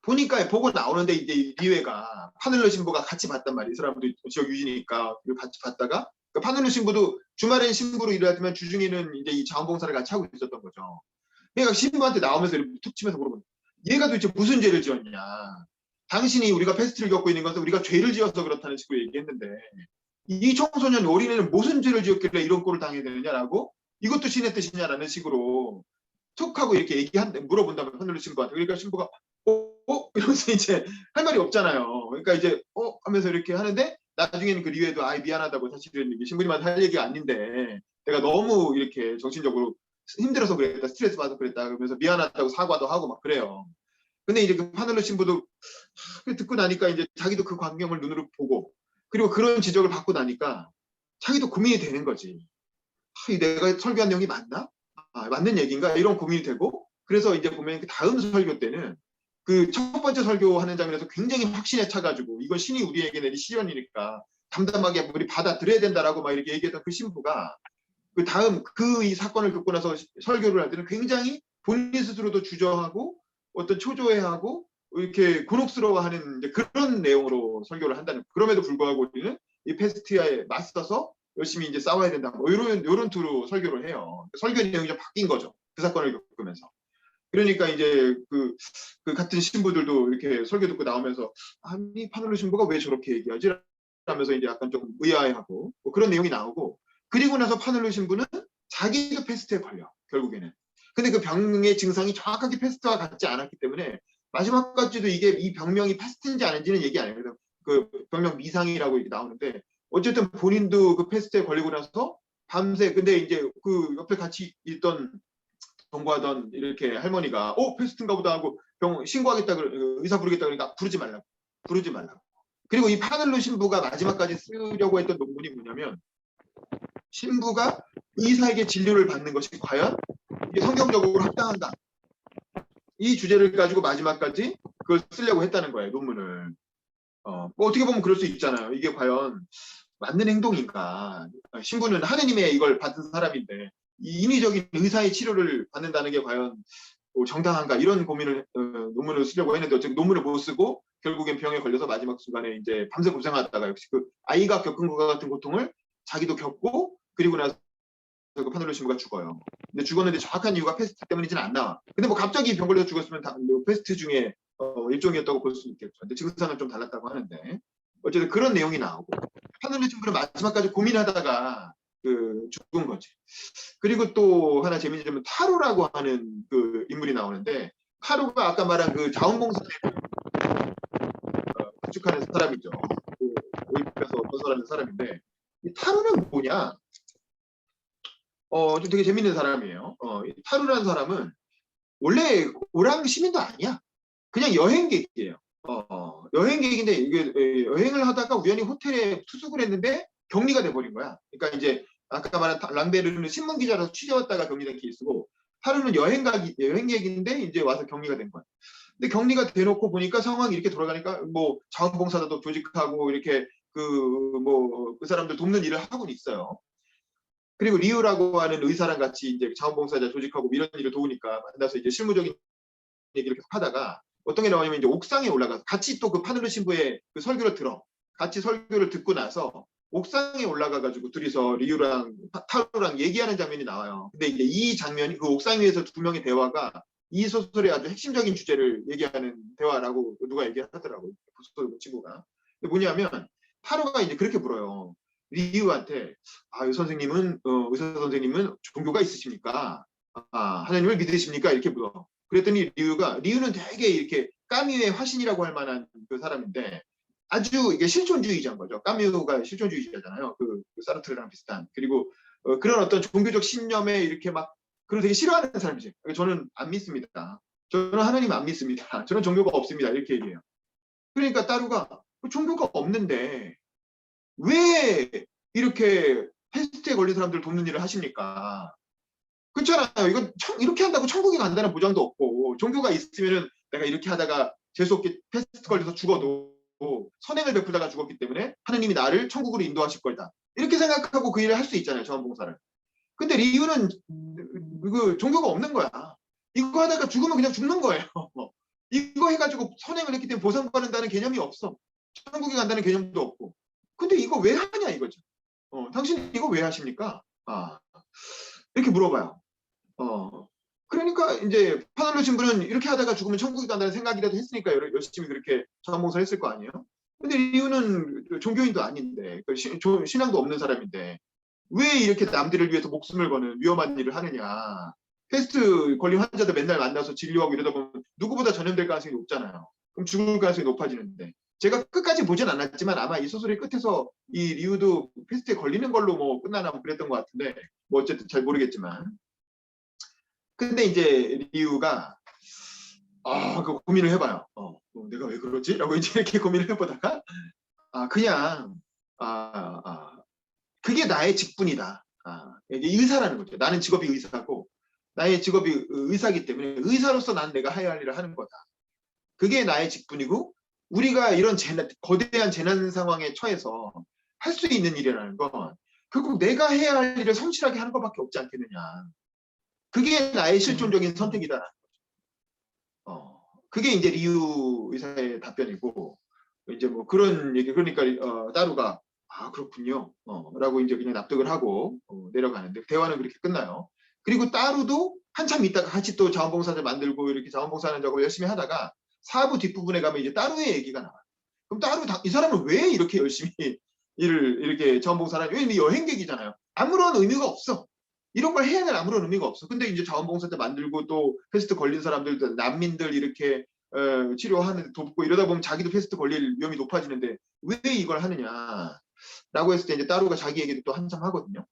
보니까 보고 나오는데 이제 리웨가 파넬러 신부가 같이 봤단 말이에요. 이 사람도 지역 유지니까 같이 봤다가 그러니까 파넬러 신부도 주말엔 신부로 일하지만 주중에는 이제 이 자원봉사를 같이 하고 있었던 거죠. 그러니까 신부한테 나오면서 이렇게 툭 치면서 물어보는 얘가 도대체 무슨 죄를 지었냐. 당신이 우리가 패스트를 겪고 있는 것은 우리가 죄를 지어서 그렇다는 식으로 얘기했는데 이 청소년 어린애는 무슨 죄를 지었길래 이런 꼴을 당해야 되느냐라고 이것도 신의 뜻이냐라는 식으로 툭 하고 이렇게 물어본다면 파넬러 신부한테. 그러니까 신부가 이러면서 이제 할 말이 없잖아요. 그러니까 이제 하면서 이렇게 하는데 나중에는 그 리웨도 미안하다고 사실은 이게 신부님한테 할 얘기가 아닌데 내가 너무 이렇게 정신적으로 힘들어서 그랬다, 스트레스 받아서 그랬다 그러면서 미안하다고 사과도 하고 막 그래요. 근데 이제 그 파넬러 신부도 듣고 나니까 이제 자기도 그 광경을 눈으로 보고 그리고 그런 지적을 받고 나니까 자기도 고민이 되는 거지. 이 내가 설교한 내용이 맞나? 맞는 얘기인가? 이런 고민이 되고 그래서 이제 보면 그 다음 설교 때는 그 첫 번째 설교하는 장면에서 굉장히 확신에 차가지고 이건 신이 우리에게 내린 시련이니까 담담하게 우리 받아들여야 된다라고 막 이렇게 얘기했던 그 신부가 그 다음 이 사건을 겪고 나서 설교를 할 때는 굉장히 본인 스스로도 주저하고 어떤 초조해하고 이렇게 곤혹스러워하는 이제 그런 내용으로 설교를 한다는. 그럼에도 불구하고 우리는 이 페스트에 맞서서 열심히 이제 싸워야 된다. 뭐 이런 투로 설교를 해요. 설교 내용이 좀 바뀐 거죠. 그 사건을 겪으면서. 그러니까 이제 그 같은 신부들도 이렇게 설교 듣고 나오면서 아니 파넬로 신부가 왜 저렇게 얘기하지? 하면서 이제 약간 좀 의아해하고 뭐 그런 내용이 나오고 그리고 나서 파넬로 신부는 자기도 페스트에 걸려 결국에는. 근데 그 병의 증상이 정확하게 페스트와 같지 않았기 때문에 마지막까지도 이게 이 병명이 페스트인지 아닌지는 얘기 안 해요. 그 병명 미상이라고 이렇게 나오는데 어쨌든 본인도 그 페스트에 걸리고 나서 밤새 근데 이제 그 옆에 같이 있던 동거하던 이렇게 할머니가 페스트인가 보다 하고 병 신고하겠다 의사 부르겠다 그러니까 부르지 말라고. 그리고 이 파넬로 신부가 마지막까지 쓰려고 했던 논문이 뭐냐면 신부가 의사에게 진료를 받는 것이 과연 이게 성경적으로 합당한가 이 주제를 가지고 마지막까지 그걸 쓰려고 했다는 거예요 논문을. 뭐 어떻게 보면 그럴 수 있잖아요. 이게 과연 맞는 행동인가. 신부는 하느님의 이걸 받은 사람인데 이 인위적인 의사의 치료를 받는다는 게 과연 정당한가 이런 고민을 논문을 쓰려고 했는데 어쨌든 논문을 못 쓰고 결국엔 병에 걸려서 마지막 순간에 이제 밤새 고생하다가 역시 그 아이가 겪은 것과 같은 고통을 자기도 겪고 그리고 나서 그 파넬로 신부가 죽어요. 근데 죽었는데 정확한 이유가 페스트 때문이지는 안 나와. 근데 뭐 갑자기 병 걸려서 죽었으면 뭐 페스트 중에 일종이었다고 볼 수 있겠죠. 근데 증상은 좀 달랐다고 하는데 어쨌든 그런 내용이 나오고 파넬로 신부는 마지막까지 고민하다가 죽은 거지. 그리고 또 하나 재미있는 점은 타로라고 하는 그 인물이 나오는데 타로가 아까 말한 그 자원봉사를 구축하는 사람이죠. 오입해서 건설하는 사람인데 이 타로는 뭐냐? 좀 되게 재밌는 사람이에요. 이 타로라는 사람은 원래 오랑 시민도 아니야. 그냥 여행객이에요. 여행객인데 이게 여행을 하다가 우연히 호텔에 투숙을 했는데 격리가 돼버린 거야. 그러니까 이제 아까 말한 랑베르는 신문 기자로 취재 왔다가 격리된 케이스고 타로는 여행객인데 이제 와서 격리가 된 거야. 근데 격리가 돼놓고 보니까 상황이 이렇게 돌아가니까 뭐 자원봉사자도 조직하고 이렇게 그 사람들 돕는 일을 하고는 있어요. 그리고 리우라고 하는 의사랑 같이 이제 자원봉사자 조직하고 이런 일을 도우니까 만나서 이제 실무적인 얘기를 계속 하다가 어떤 게 나오냐면 이제 옥상에 올라가서 같이 또 그 파넬로 신부의 그 설교를 들어. 같이 설교를 듣고 나서 옥상에 올라가가지고 둘이서 리우랑 타로랑 얘기하는 장면이 나와요. 근데 이제 이 장면이 그 옥상 위에서 두 명의 대화가 이 소설의 아주 핵심적인 주제를 얘기하는 대화라고 누가 얘기하더라고요. 그 친구가. 근데 뭐냐면 타로가 이제 그렇게 물어요. 리우한테 선생님은 의사 선생님은 종교가 있으십니까? 하나님을 믿으십니까? 이렇게 물어. 그랬더니 리우는 되게 이렇게 까뮈의 화신이라고 할 만한 그 사람인데 아주 이게 실존주의자인 거죠. 까뮈가 실존주의자잖아요. 그 사르트르랑 비슷한. 그리고 그런 어떤 종교적 신념에 이렇게 막 그걸 되게 싫어하는 사람이지. 저는 안 믿습니다. 저는 하나님 안 믿습니다. 저는 종교가 없습니다. 이렇게 얘기해요. 그러니까 따루가 종교가 없는데 왜 이렇게 패스트에 걸린 사람들 돕는 일을 하십니까? 그렇잖아요. 이건 이렇게 한다고 천국에 간다는 보장도 없고 종교가 있으면은 내가 이렇게 하다가 재수없게 패스트 걸려서 죽어도 선행을 베풀다가 죽었기 때문에 하느님이 나를 천국으로 인도하실 거다. 이렇게 생각하고 그 일을 할 수 있잖아요. 자원봉사를. 근데 리우는 그 종교가 없는 거야. 이거 하다가 죽으면 그냥 죽는 거예요. 이거 해가지고 선행을 했기 때문에 보상받는다는 개념이 없어. 천국에 간다는 개념도 없고. 근데 이거 왜 하냐 이거죠. 당신 이거 왜 하십니까? 이렇게 물어봐요. 그러니까 이제 파넬로 신부는 이렇게 하다가 죽으면 천국에 간다는 생각이라도 했으니까 열심히 그렇게 자원봉사를 했을 거 아니에요? 근데 리우는 종교인도 아닌데 신앙도 없는 사람인데 왜 이렇게 남들을 위해서 목숨을 거는 위험한 일을 하느냐. 패스트 걸린 환자들 맨날 만나서 진료하고 이러다 보면 누구보다 전염될 가능성이 높잖아요. 그럼 죽을 가능성이 높아지는데 제가 끝까지 보진 않았지만 아마 이 소설의 끝에서 이 리우도 패스트에 걸리는 걸로 뭐 끝나나 그랬던 것 같은데 뭐 어쨌든 잘 모르겠지만 근데 이제 리우가 그 고민을 해봐요. 내가 왜 그러지? 라고 이제 이렇게 고민을 해보다가 그냥 그게 나의 직분이다. 이게 의사라는 거죠. 나는 직업이 의사고 나의 직업이 의사이기 때문에 의사로서 난 내가 해야 할 일을 하는 거다. 그게 나의 직분이고 우리가 이런 거대한 재난 상황에 처해서 할 수 있는 일이라는 건 결국 내가 해야 할 일을 성실하게 하는 것밖에 없지 않겠느냐. 그게 나의 실존적인 선택이다. 그게 이제 리우 의사의 답변이고 이제 뭐 그런 얘기 그러니까 따루가 그렇군요. 라고 이제 그냥 납득을 하고 내려가는데 대화는 그렇게 끝나요. 그리고 따루도 한참 있다가 같이 또 자원봉사를 만들고 이렇게 자원봉사하는 작업을 열심히 하다가 4부 뒷부분에 가면 이제 따루의 얘기가 나와요. 그럼 따루 이 사람은 왜 이렇게 열심히 일을 이렇게 자원봉사를 하냐? 왜냐면 여행객이잖아요. 아무런 의미가 없어. 이런 걸 해야 될 아무런 의미가 없어. 근데 이제 자원봉사 때 만들고 또 패스트 걸린 사람들, 난민들 이렇게 치료하는 돕고 이러다 보면 자기도 패스트 걸릴 위험이 높아지는데 왜 이걸 하느냐? 라고 했을 때 이제 따루가 자기 얘기도 또 한참 하거든요.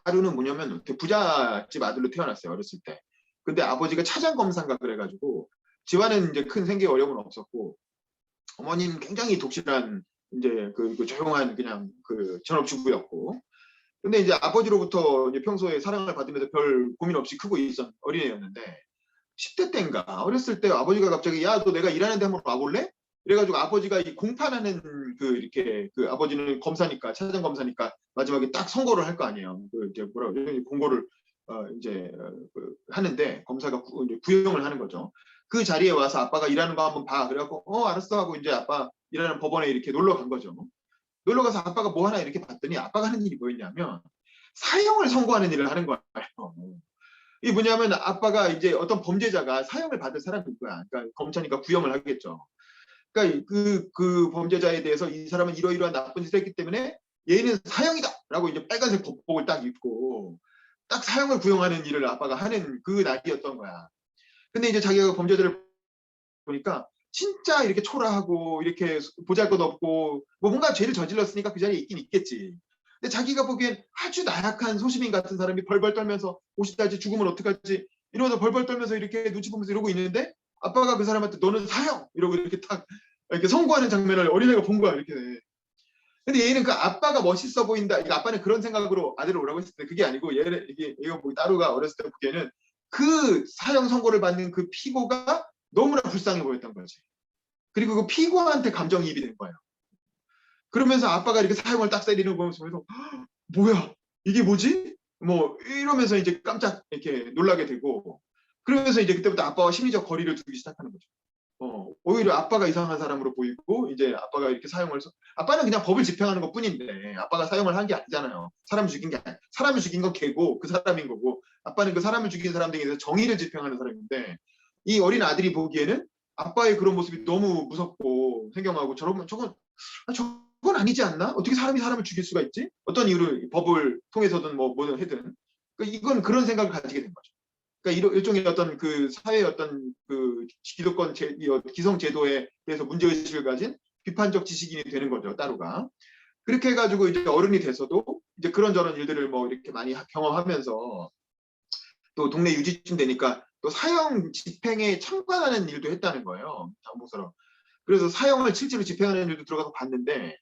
따루는 뭐냐면 부잣집 아들로 태어났어요. 어렸을 때. 근데 아버지가 차장검사인가 그래가지고 집안은 이제 큰 생계 어려움은 없었고 어머니는 굉장히 독실한 이제 그 조용한 그냥 그 전업주부였고 근데 이제 아버지로부터 이제 평소에 사랑을 받으면서 별 고민 없이 크고 있었던 어린애였는데 10대 때인가 어렸을 때 아버지가 갑자기 야 너 내가 일하는데 한번 와볼래? 그래가지고 아버지가 이 공판하는 이렇게 아버지는 검사니까 차장 검사니까 마지막에 딱 선고를 할 거 아니에요. 이제 뭐라고 그러죠? 공고를 하는데 검사가 이제 구형을 하는 거죠. 그 자리에 와서 아빠가 일하는 거 한번 봐. 그래갖고 알았어 하고 이제 아빠 일하는 법원에 이렇게 놀러 간 거죠. 놀러 가서 아빠가 뭐 하나 이렇게 봤더니 아빠가 하는 일이 뭐였냐면 사형을 선고하는 일을 하는 거예요. 이게 뭐냐면 아빠가 이제 어떤 범죄자가 사형을 받을 사람일 거야. 그러니까 검사니까 구형을 하겠죠. 그러니까 그 범죄자에 대해서 이 사람은 이러이러한 나쁜 짓을 했기 때문에 얘는 사형이다라고 이제 빨간색 법복을 딱 입고 딱 사형을 구형하는 일을 아빠가 하는 그 날이었던 거야. 근데 이제 자기가 범죄자를 보니까 진짜 이렇게 초라하고 이렇게 보잘것없고 뭐 뭔가 죄를 저질렀으니까 그 자리에 있긴 있겠지. 근데 자기가 보기엔 아주 나약한 소시민 같은 사람이 벌벌 떨면서 옷이다지 죽으면 어떡하지 이러면서 벌벌 떨면서 이렇게 눈치 보면서 이러고 있는데 아빠가 그 사람한테 너는 사형 이러고 이렇게 딱 이렇게 선고하는 장면을 어린애가 본 거야 이렇게. 근데 얘는 그 아빠가 멋있어 보인다. 이게 아빠는 그런 생각으로 아들을 오라고 했을 때 그게 아니고 얘가 뭐 따루가 어렸을 때 보기에는 그 사형 선고를 받는 그 피고가 너무나 불쌍해 보였던 거지. 그리고 그 피고한테 감정이입이 된 거예요. 그러면서 아빠가 이렇게 사형을 딱 때리는 거 보면서 뭐야 이게 뭐지? 뭐 이러면서 이제 깜짝 이렇게 놀라게 되고 그러면서 이제 그때부터 아빠와 심리적 거리를 두기 시작하는 거죠. 오히려 아빠가 이상한 사람으로 보이고 이제 아빠가 이렇게 아빠는 그냥 법을 집행하는 것 뿐인데 아빠가 사형을 한 게 아니잖아요. 사람을 죽인 건 걔고 그 사람인 거고 아빠는 그 사람을 죽인 사람 등에 대해서 정의를 집행하는 사람인데 이 어린 아들이 보기에는 아빠의 그런 모습이 너무 무섭고 생경하고 저건 아니지 않나? 어떻게 사람이 사람을 죽일 수가 있지? 어떤 이유로 법을 통해서든 뭐든 하든 그러니까 이건 그런 생각을 가지게 된 거죠. 그러니까 일종의 어떤 그 사회의 어떤 그 기득권 기성 제도에 대해서 문제의식을 가진 비판적 지식인이 되는 거죠, 따루가. 그렇게 해가지고 이제 어른이 돼서도 이제 그런저런 일들을 뭐 이렇게 많이 경험하면서 또 동네 유지쯤 되니까 또 사형 집행에 참관하는 일도 했다는 거예요, 자원봉사로. 그래서 사형을 실제로 집행하는 일도 들어가서 봤는데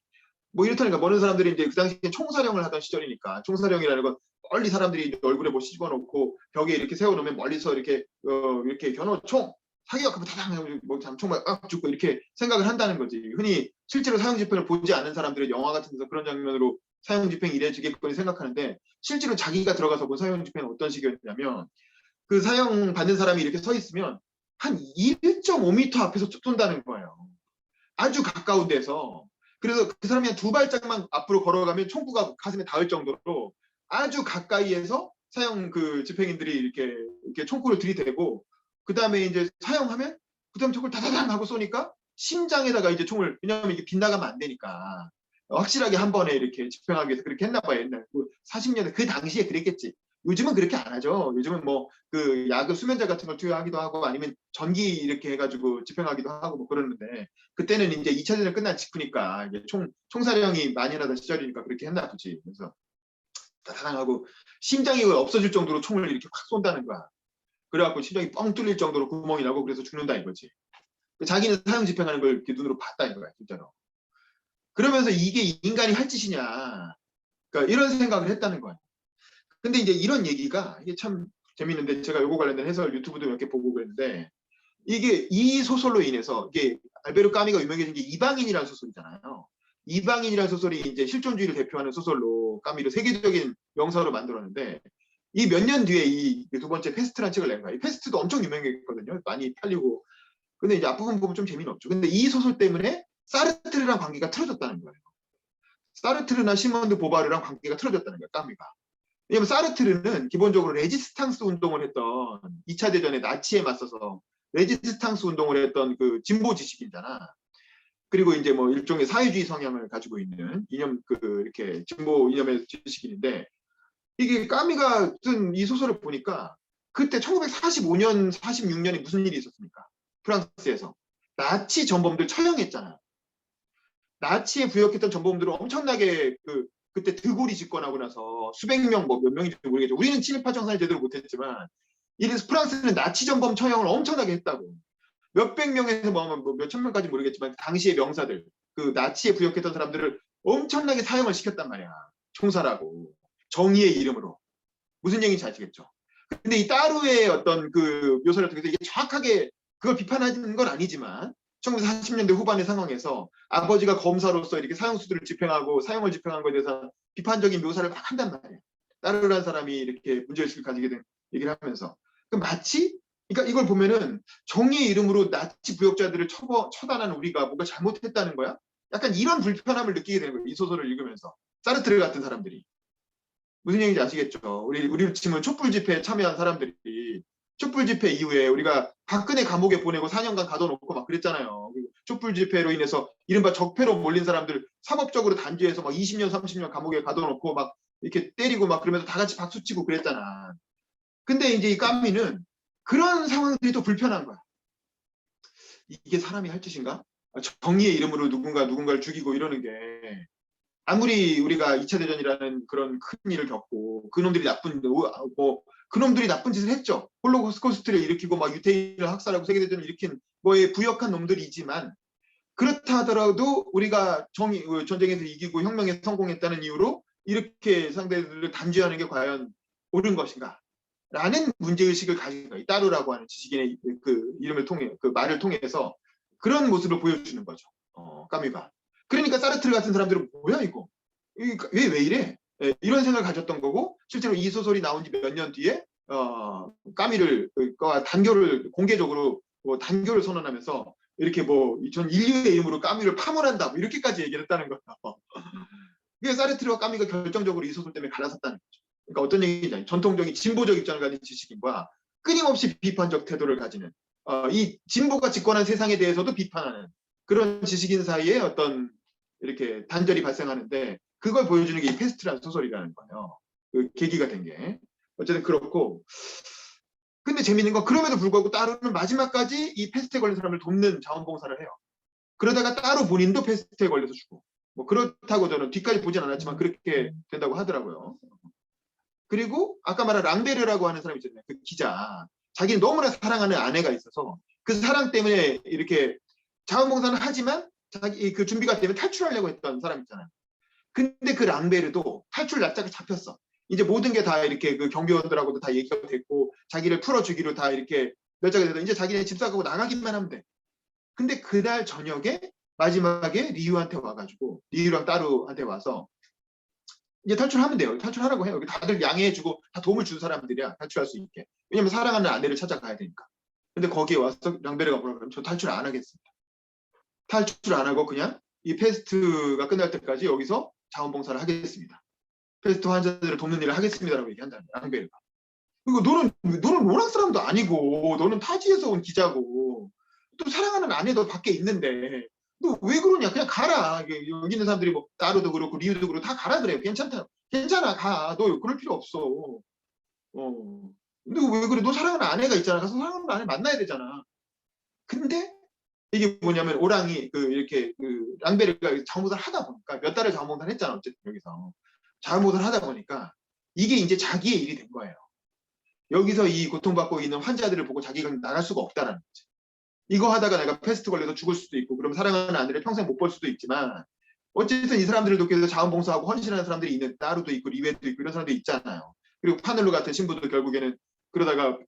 뭐 이렇다니까 많은 사람들이 이제 그 당시에 총사령을 하던 시절이니까 총사령이라는 건 멀리 사람들이 얼굴에 뭐 씹어놓고 벽에 이렇게 세워놓으면 멀리서 이렇게 이렇게 겨누총 사격하면 타당 뭐 총만 꽉 죽고 이렇게 생각을 한다는 거지. 흔히 실제로 사형 집행을 보지 않는 사람들은 영화 같은 데서 그런 장면으로 사형 집행 이래지겠거니 생각하는데 실제로 자기가 들어가서 본 사형 집행은 어떤 식이었냐면 그 사형 받는 사람이 이렇게 서 있으면 한 1.5m 앞에서 쏜다는 거예요. 아주 가까운 데서. 그래서 그 사람이 한 2발짝만 앞으로 걸어가면 총구가 가슴에 닿을 정도로 아주 가까이에서 사형 그 집행인들이 이렇게 총구를 들이대고 그 다음에 이제 사형하면 그 다음 총을 다다당 하고 쏘니까 심장에다가 이제 총을 왜냐하면 이게 빗나가면 안 되니까 확실하게 한 번에 이렇게 집행하기 위해서 그렇게 했나 봐요. 옛날 40년대 그 당시에 그랬겠지. 요즘은 그렇게 안 하죠. 요즘은 뭐 그 야구 수면제 같은 걸 투여하기도 하고 아니면 전기 이렇게 해가지고 집행하기도 하고 뭐 그러는데 그때는 이제 2차 대전 끝난 직후니까 이제 총사령이 만연하던 시절이니까 그렇게 했나 보지. 그래서 다다당하고 심장이 없어질 정도로 총을 이렇게 확 쏜다는 거야. 그래갖고 심장이 뻥 뚫릴 정도로 구멍이 나고 그래서 죽는다 이거지. 자기는 사형 집행하는 걸 이렇게 눈으로 봤다 이거야, 진짜로. 그러면서 이게 인간이 할 짓이냐, 그러니까 이런 생각을 했다는 거야. 근데 이제 이런 얘기가 이게 참 재밌는데, 제가 요거 관련된 해설 유튜브도 몇 개 보고 그랬는데, 이게 이 소설로 인해서, 이게 알베르 까미가 유명해진 게 이방인이라는 소설이잖아요. 이방인이라는 소설이 이제 실존주의를 대표하는 소설로 까미를 세계적인 명사로 만들었는데, 이 몇 년 뒤에 이 두 번째 페스트라는 책을 낸 거야. 이 페스트도 엄청 유명했거든요. 많이 팔리고. 근데 이제 앞부분 보면 좀 재미는 없죠. 근데 이 소설 때문에 사르트르랑 관계가 틀어졌다는 거예요. 사르트르나 시몬드 보바르랑 관계가 틀어졌다는 거예요, 까미가. 왜냐면 사르트르는 기본적으로 레지스탕스 운동을 했던, 2차 대전에 나치에 맞서서 레지스탕스 운동을 했던 그 진보 지식인잖아. 그리고 이제 뭐 일종의 사회주의 성향을 가지고 있는 이념, 이렇게 진보 이념의 지식인인데, 이게 까미가 쓴 이 소설을 보니까 그때 1945년, 46년에 무슨 일이 있었습니까? 프랑스에서 나치 전범들 처형했잖아. 나치에 부역했던 전범들은 엄청나게 그때 드골이 집권하고 나서 수백 명, 뭐 몇 명인지 모르겠죠. 우리는 친일파 정산을 제대로 못했지만, 이래서 프랑스는 나치 전범 처형을 엄청나게 했다고. 몇백 명에서 뭐 몇천 명까지 모르겠지만 당시의 명사들, 그 나치에 부역했던 사람들을 엄청나게 사형을 시켰단 말이야. 총살하고 정의의 이름으로. 무슨 얘기인지 아시겠죠? 근데 이 따루의 어떤 그 묘사를 통해서 이게 정확하게 그걸 비판하는 건 아니지만, 1940년대 후반의 상황에서 아버지가 검사로서 이렇게 사형수들을 집행하고 사형을 집행한 것에 대해서 비판적인 묘사를 막 한단 말이에요. 따르라는 사람이 이렇게 문제의식을 가지게 된 얘기를 하면서. 마치, 그러니까 이걸 보면은 정의의 이름으로 나치 부역자들을 처단하는 우리가 뭔가 잘못했다는 거야? 약간 이런 불편함을 느끼게 되는 거예요. 이 소설을 읽으면서. 사르트르 같은 사람들이. 무슨 얘기인지 아시겠죠? 우리 치면 촛불 집회에 참여한 사람들이 촛불 집회 이후에 우리가 박근혜 감옥에 보내고 4년간 가둬놓고 막 그랬잖아요. 촛불 집회로 인해서 이른바 적폐로 몰린 사람들 사법적으로 단죄해서 막 20년, 30년 감옥에 가둬놓고 막 이렇게 때리고 막 그러면서 다 같이 박수치고 그랬잖아. 근데 이제 이 까미는 그런 상황들이 또 불편한 거야. 이게 사람이 할 짓인가? 정의의 이름으로 누군가를 죽이고 이러는 게, 아무리 우리가 2차 대전이라는 그런 큰 일을 겪고 그놈들이 나쁜 짓을 했죠. 홀로코스트를 일으키고 막 유태인을 학살하고 세계대전을 일으킨 거에 부역한 놈들이지만, 그렇다 하더라도 우리가 전쟁에서 이기고 혁명에 성공했다는 이유로 이렇게 상대들을 단죄하는 게 과연 옳은 것인가? 라는 문제의식을 가진 거예요. 따루라고 하는 지식인의 그 이름을 통해, 그 말을 통해서 그런 모습을 보여주는 거죠. 까미가. 그러니까 사르트르 같은 사람들은 뭐야 이거? 왜 이래? 이런 생각을 가졌던 거고, 실제로 이 소설이 나온 지 몇 년 뒤에 까미를 단교를 공개적으로 단교를 선언하면서 이렇게 전 인류의 이름으로 까미를 파문한다 뭐 이렇게까지 얘기를 했다는 거예요. 그게 사르트르와 까미가 결정적으로 이 소설 때문에 갈라섰다는 거죠. 그러니까 어떤 얘기냐면, 전통적인 진보적 입장을 가진 지식인과 끊임없이 비판적 태도를 가지는 이 진보가 집권한 세상에 대해서도 비판하는 그런 지식인 사이에 어떤 이렇게 단절이 발생하는데, 그걸 보여주는 게 이 페스트라는 소설이라는 거예요. 그 계기가 된 게. 어쨌든 그렇고, 근데 재밌는 건 그럼에도 불구하고 따루는 마지막까지 이 페스트에 걸린 사람을 돕는 자원봉사를 해요. 그러다가 따루 본인도 페스트에 걸려서 죽고, 뭐 그렇다고 저는 뒤까지 보진 않았지만 그렇게 된다고 하더라고요. 그리고 아까 말한 랑베르라고 하는 사람이 있잖아요. 그 기자. 자기는 너무나 사랑하는 아내가 있어서 그 사랑 때문에 이렇게 자원봉사는 하지만 자기 그 준비가 되면 탈출하려고 했던 사람 있잖아요. 근데 그 랑베르도 탈출 날짜가 잡혔어. 이제 모든 게 다 이렇게 그 경비원들하고도 다 얘기가 됐고, 자기를 풀어주기로 다 이렇게 결정이 돼서 이제 자기네 집 사고 나가기만 하면 돼. 근데 그날 저녁에 마지막에 리유한테 와가지고, 리유랑 따루한테 와서 이제 탈출하면 돼요. 탈출하라고 해요. 다들 양해해주고 다 도움을 준 사람들이야, 탈출할 수 있게. 왜냐면 사랑하는 아내를 찾아가야 되니까. 근데 거기에 와서 랑베르가 뭐라 그러면, 저 탈출 안 하겠습니다. 탈출 안 하고 그냥 이 페스트가 끝날 때까지 여기서 자원봉사를 하겠습니다. 페스트 환자들을 돕는 일을 하겠습니다라고 얘기한다는 거야, 랑베르가. 그리고 너는 오락 사람도 아니고, 너는 타지에서 온 기자고, 또 사랑하는 아내도 밖에 있는데 너 왜 그러냐? 그냥 가라. 여기 있는 사람들이 뭐 따루도 그렇고 리우도 그렇고 다 가라 그래요. 괜찮아, 가. 너 그럴 필요 없어. 근데 왜 그래? 너 사랑하는 아내가 있잖아. 가서 사랑하는 아내 만나야 되잖아. 근데 이게 뭐냐면, 오랑이 이렇게 랑베르가 자원봉사를 하다 보니까, 몇 달을 자원봉사를 했잖아. 어쨌든 여기서 자원봉사를 하다 보니까 이게 이제 자기의 일이 된 거예요. 여기서 이 고통받고 있는 환자들을 보고 자기가 나갈 수가 없다라는 거지. 이거 하다가 내가 패스트 걸려서 죽을 수도 있고 그럼 사랑하는 아내를 평생 못 볼 수도 있지만 어쨌든 이 사람들을 돕기 위해서 자원봉사하고 헌신하는 사람들이 있는 따로도 있고 리베도 있고 이런 사람도 있잖아요. 그리고 파넬로 같은 신부도 결국에는 그러다가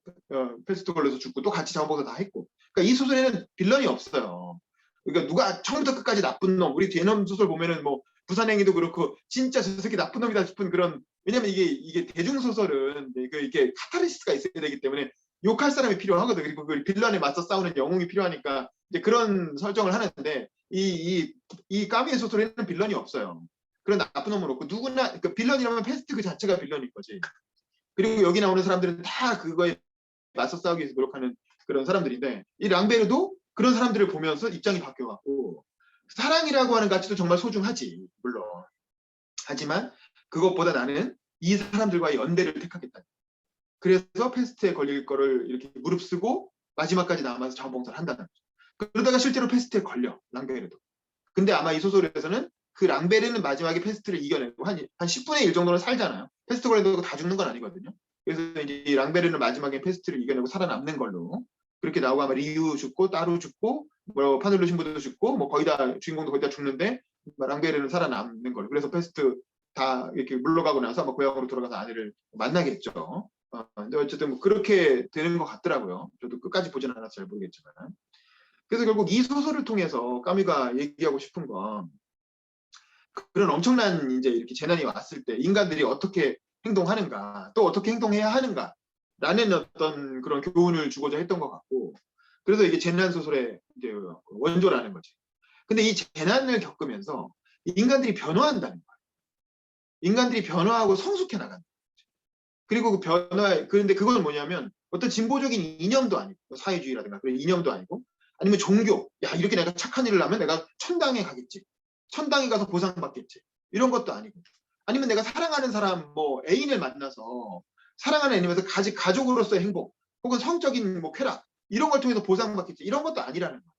패스트 걸려서 죽고 또 같이 자원봉사 다 했고. 그러니까 이 소설에는 빌런이 없어요. 그러니까 누가 처음부터 끝까지 나쁜 놈. 우리 뒤에놈 소설 보면은 뭐 부산행위도 그렇고 진짜 저 새끼 나쁜 놈이다 싶은 그런, 왜냐면 이게 대중 소설은 이게 카타르시스가 있어야 되기 때문에 욕할 사람이 필요하거든. 그리고 그 빌런에 맞서 싸우는 영웅이 필요하니까 이제 그런 설정을 하는데 이 까미의 소설에는 빌런이 없어요. 그런 나쁜 놈은 없고 누구나 그 빌런이라면 패스트 그 자체가 빌런인 거지. 그리고 여기 나오는 사람들은 다 그거에 맞서 싸우기 위해서 노력하는 그런 사람들인데 이 랑베르도 그런 사람들을 보면서 입장이 바뀌어갖고 사랑이라고 하는 가치도 정말 소중하지 물론. 하지만 그것보다 나는 이 사람들과의 연대를 택하겠다. 그래서 패스트에 걸릴 거를 이렇게 무릅쓰고 마지막까지 남아서 자원봉사를 한다는 거죠. 그러다가 실제로 패스트에 걸려 랑베르도. 근데 아마 이 소설에서는 그 랑베르는 마지막에 패스트를 이겨내고 한 10분의 1 정도는 살잖아요. 패스트 걸려도 다 죽는 건 아니거든요. 그래서 이제 이 랑베르는 마지막에 패스트를 이겨내고 살아남는 걸로 그렇게 나오고 아마 리유 죽고 따로 죽고 뭐 파늘로 신부도 죽고 뭐 거의 다 주인공도 거의 다 죽는데 랑베르는 살아남는 걸로. 그래서 패스트 다 이렇게 물러가고 나서 뭐 고향으로 돌아가서 아내를 만나겠죠. 근데 어쨌든 뭐 그렇게 되는 것 같더라고요. 저도 끝까지 보진 않아서 잘 모르겠지만. 그래서 결국 이 소설을 통해서 까미가 얘기하고 싶은 건 그런 엄청난 이제 이렇게 재난이 왔을 때 인간들이 어떻게 행동하는가, 또 어떻게 행동해야 하는가라는 어떤 그런 교훈을 주고자 했던 것 같고, 그래서 이게 재난 소설의 이제 원조라는 거지. 근데 이 재난을 겪으면서 인간들이 변화한다는 거예요. 인간들이 변화하고 성숙해 나간다. 그리고 그 변화, 그런데 그건 뭐냐면 어떤 진보적인 이념도 아니고 사회주의라든가 그런 이념도 아니고 아니면 종교, 야 이렇게 내가 착한 일을 하면 내가 천당에 가겠지, 천당에 가서 보상받겠지 이런 것도 아니고, 아니면 내가 사랑하는 사람 뭐 애인을 만나서 사랑하는 애인에서 가족으로서의 행복 혹은 성적인 뭐 쾌락 이런 걸 통해서 보상받겠지 이런 것도 아니라는 거야.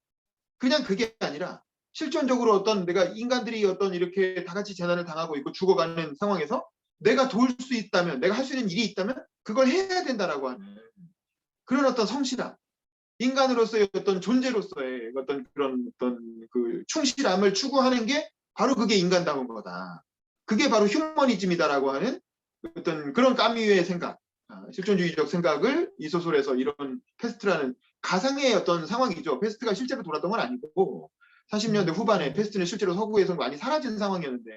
그냥 그게 아니라 실존적으로 어떤 내가 인간들이 어떤 이렇게 다 같이 재난을 당하고 있고 죽어가는 상황에서 내가 도울 수 있다면, 내가 할 수 있는 일이 있다면 그걸 해야 된다라고 하는 그런 어떤 성실함, 인간으로서의 어떤 존재로서의 어떤 그런 어떤 그 충실함을 추구하는 게 바로 그게 인간다운 거다. 그게 바로 휴머니즘이다라고 하는 어떤 그런 까미의 생각, 실존주의적 생각을 이 소설에서 이런 패스트라는 가상의 어떤 상황이죠. 패스트가 실제로 돌았던 건 아니고 40년대 후반에 패스트는 실제로 서구에서 많이 사라진 상황이었는데,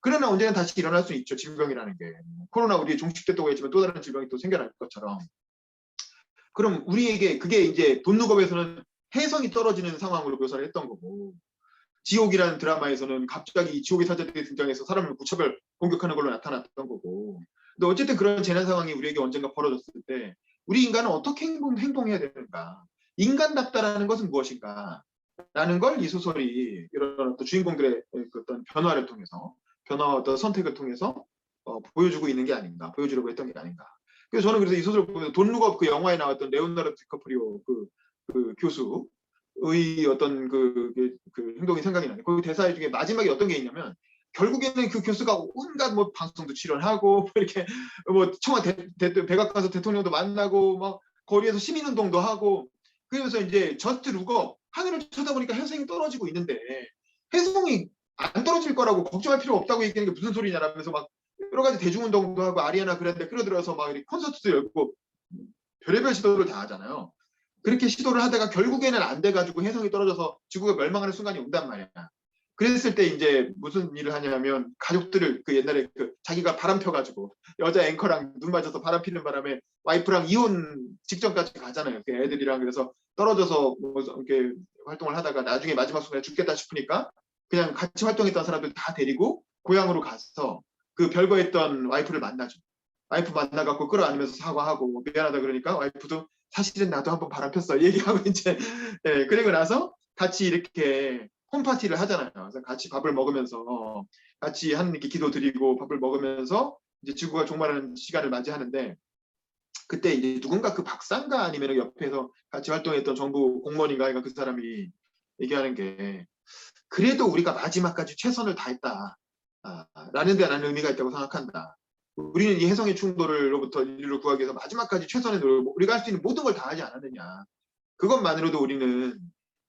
그러나 언제나 다시 일어날 수 있죠. 질병이라는 게. 코로나 우리 종식됐다고 했지만 또 다른 질병이 또 생겨날 것처럼. 그럼 우리에게 그게 이제 돈룩업에서는 해성이 떨어지는 상황으로 묘사를 했던 거고, 지옥이라는 드라마에서는 갑자기 지옥의 사자들이 등장해서 사람을 무차별 공격하는 걸로 나타났던 거고. 근데 어쨌든 그런 재난 상황이 우리에게 언젠가 벌어졌을 때 우리 인간은 어떻게 행동해야 되는가, 인간답다라는 것은 무엇인가 라는 걸 이 소설이 이런 어떤 주인공들의 어떤 변화를 통해서, 변화와 어떤 선택을 통해서 보여주고 있는 게 아닌가, 보여주려고 했던 게 아닌가. 그래서 저는 그래서 이 소설을 보면서 돈룩업 그 영화에 나왔던 레오나르도 디카프리오 그 교수의 어떤 그 행동이 생각이 나요. 그 대사 중에 마지막에 어떤 게 있냐면 결국에는 그 교수가 온갖 뭐 방송도 출연하고 이렇게 뭐 청와대 백악 가서 대통령도 만나고 막 거리에서 시민운동도 하고, 그러면서 이제 저스트 룩업 하늘을 쳐다보니까 혜성이 떨어지고 있는데 혜성이 안 떨어질 거라고 걱정할 필요 없다고 얘기하는 게 무슨 소리냐라면서 막 여러 가지 대중운동도 하고 아리아나 그랜데 끌어들여서 막 이렇게 콘서트도 열고 별의별 시도를 다 하잖아요. 그렇게 시도를 하다가 결국에는 안 돼가지고 혜성이 떨어져서 지구가 멸망하는 순간이 온단 말이야. 그랬을 때 이제 무슨 일을 하냐면 가족들을 그 옛날에 그 자기가 바람 펴가지고 여자 앵커랑 눈 맞아서 바람 피는 바람에 와이프랑 이혼 직전까지 가잖아요. 그 애들이랑. 그래서 떨어져서 뭐 이렇게 활동을 하다가 나중에 마지막 순간에 죽겠다 싶으니까 그냥 같이 활동했던 사람들 다 데리고 고향으로 가서 그 별거했던 와이프를 만나죠. 와이프 만나갖고 끌어안으면서 사과하고 미안하다 그러니까 와이프도 사실은 나도 한번 바람 폈어 얘기하고 이제 예, 그리고 나서 같이 이렇게 홈파티를 하잖아요. 그래서 같이 밥을 먹으면서 같이 한 이렇게 기도 드리고 밥을 먹으면서 이제 지구가 종말하는 시간을 맞이하는데, 그때 이제 누군가 그 박사인가 아니면 옆에서 같이 활동했던 정부 공무원인가 그 사람이 얘기하는 게 그래도 우리가 마지막까지 최선을 다했다 라는 데 나는 의미가 있다고 생각한다. 우리는 이 해성의 충돌로부터 인류를 구하기 위해서 마지막까지 최선의 노력, 우리가 할 수 있는 모든 걸 다 하지 않았느냐. 그것만으로도 우리는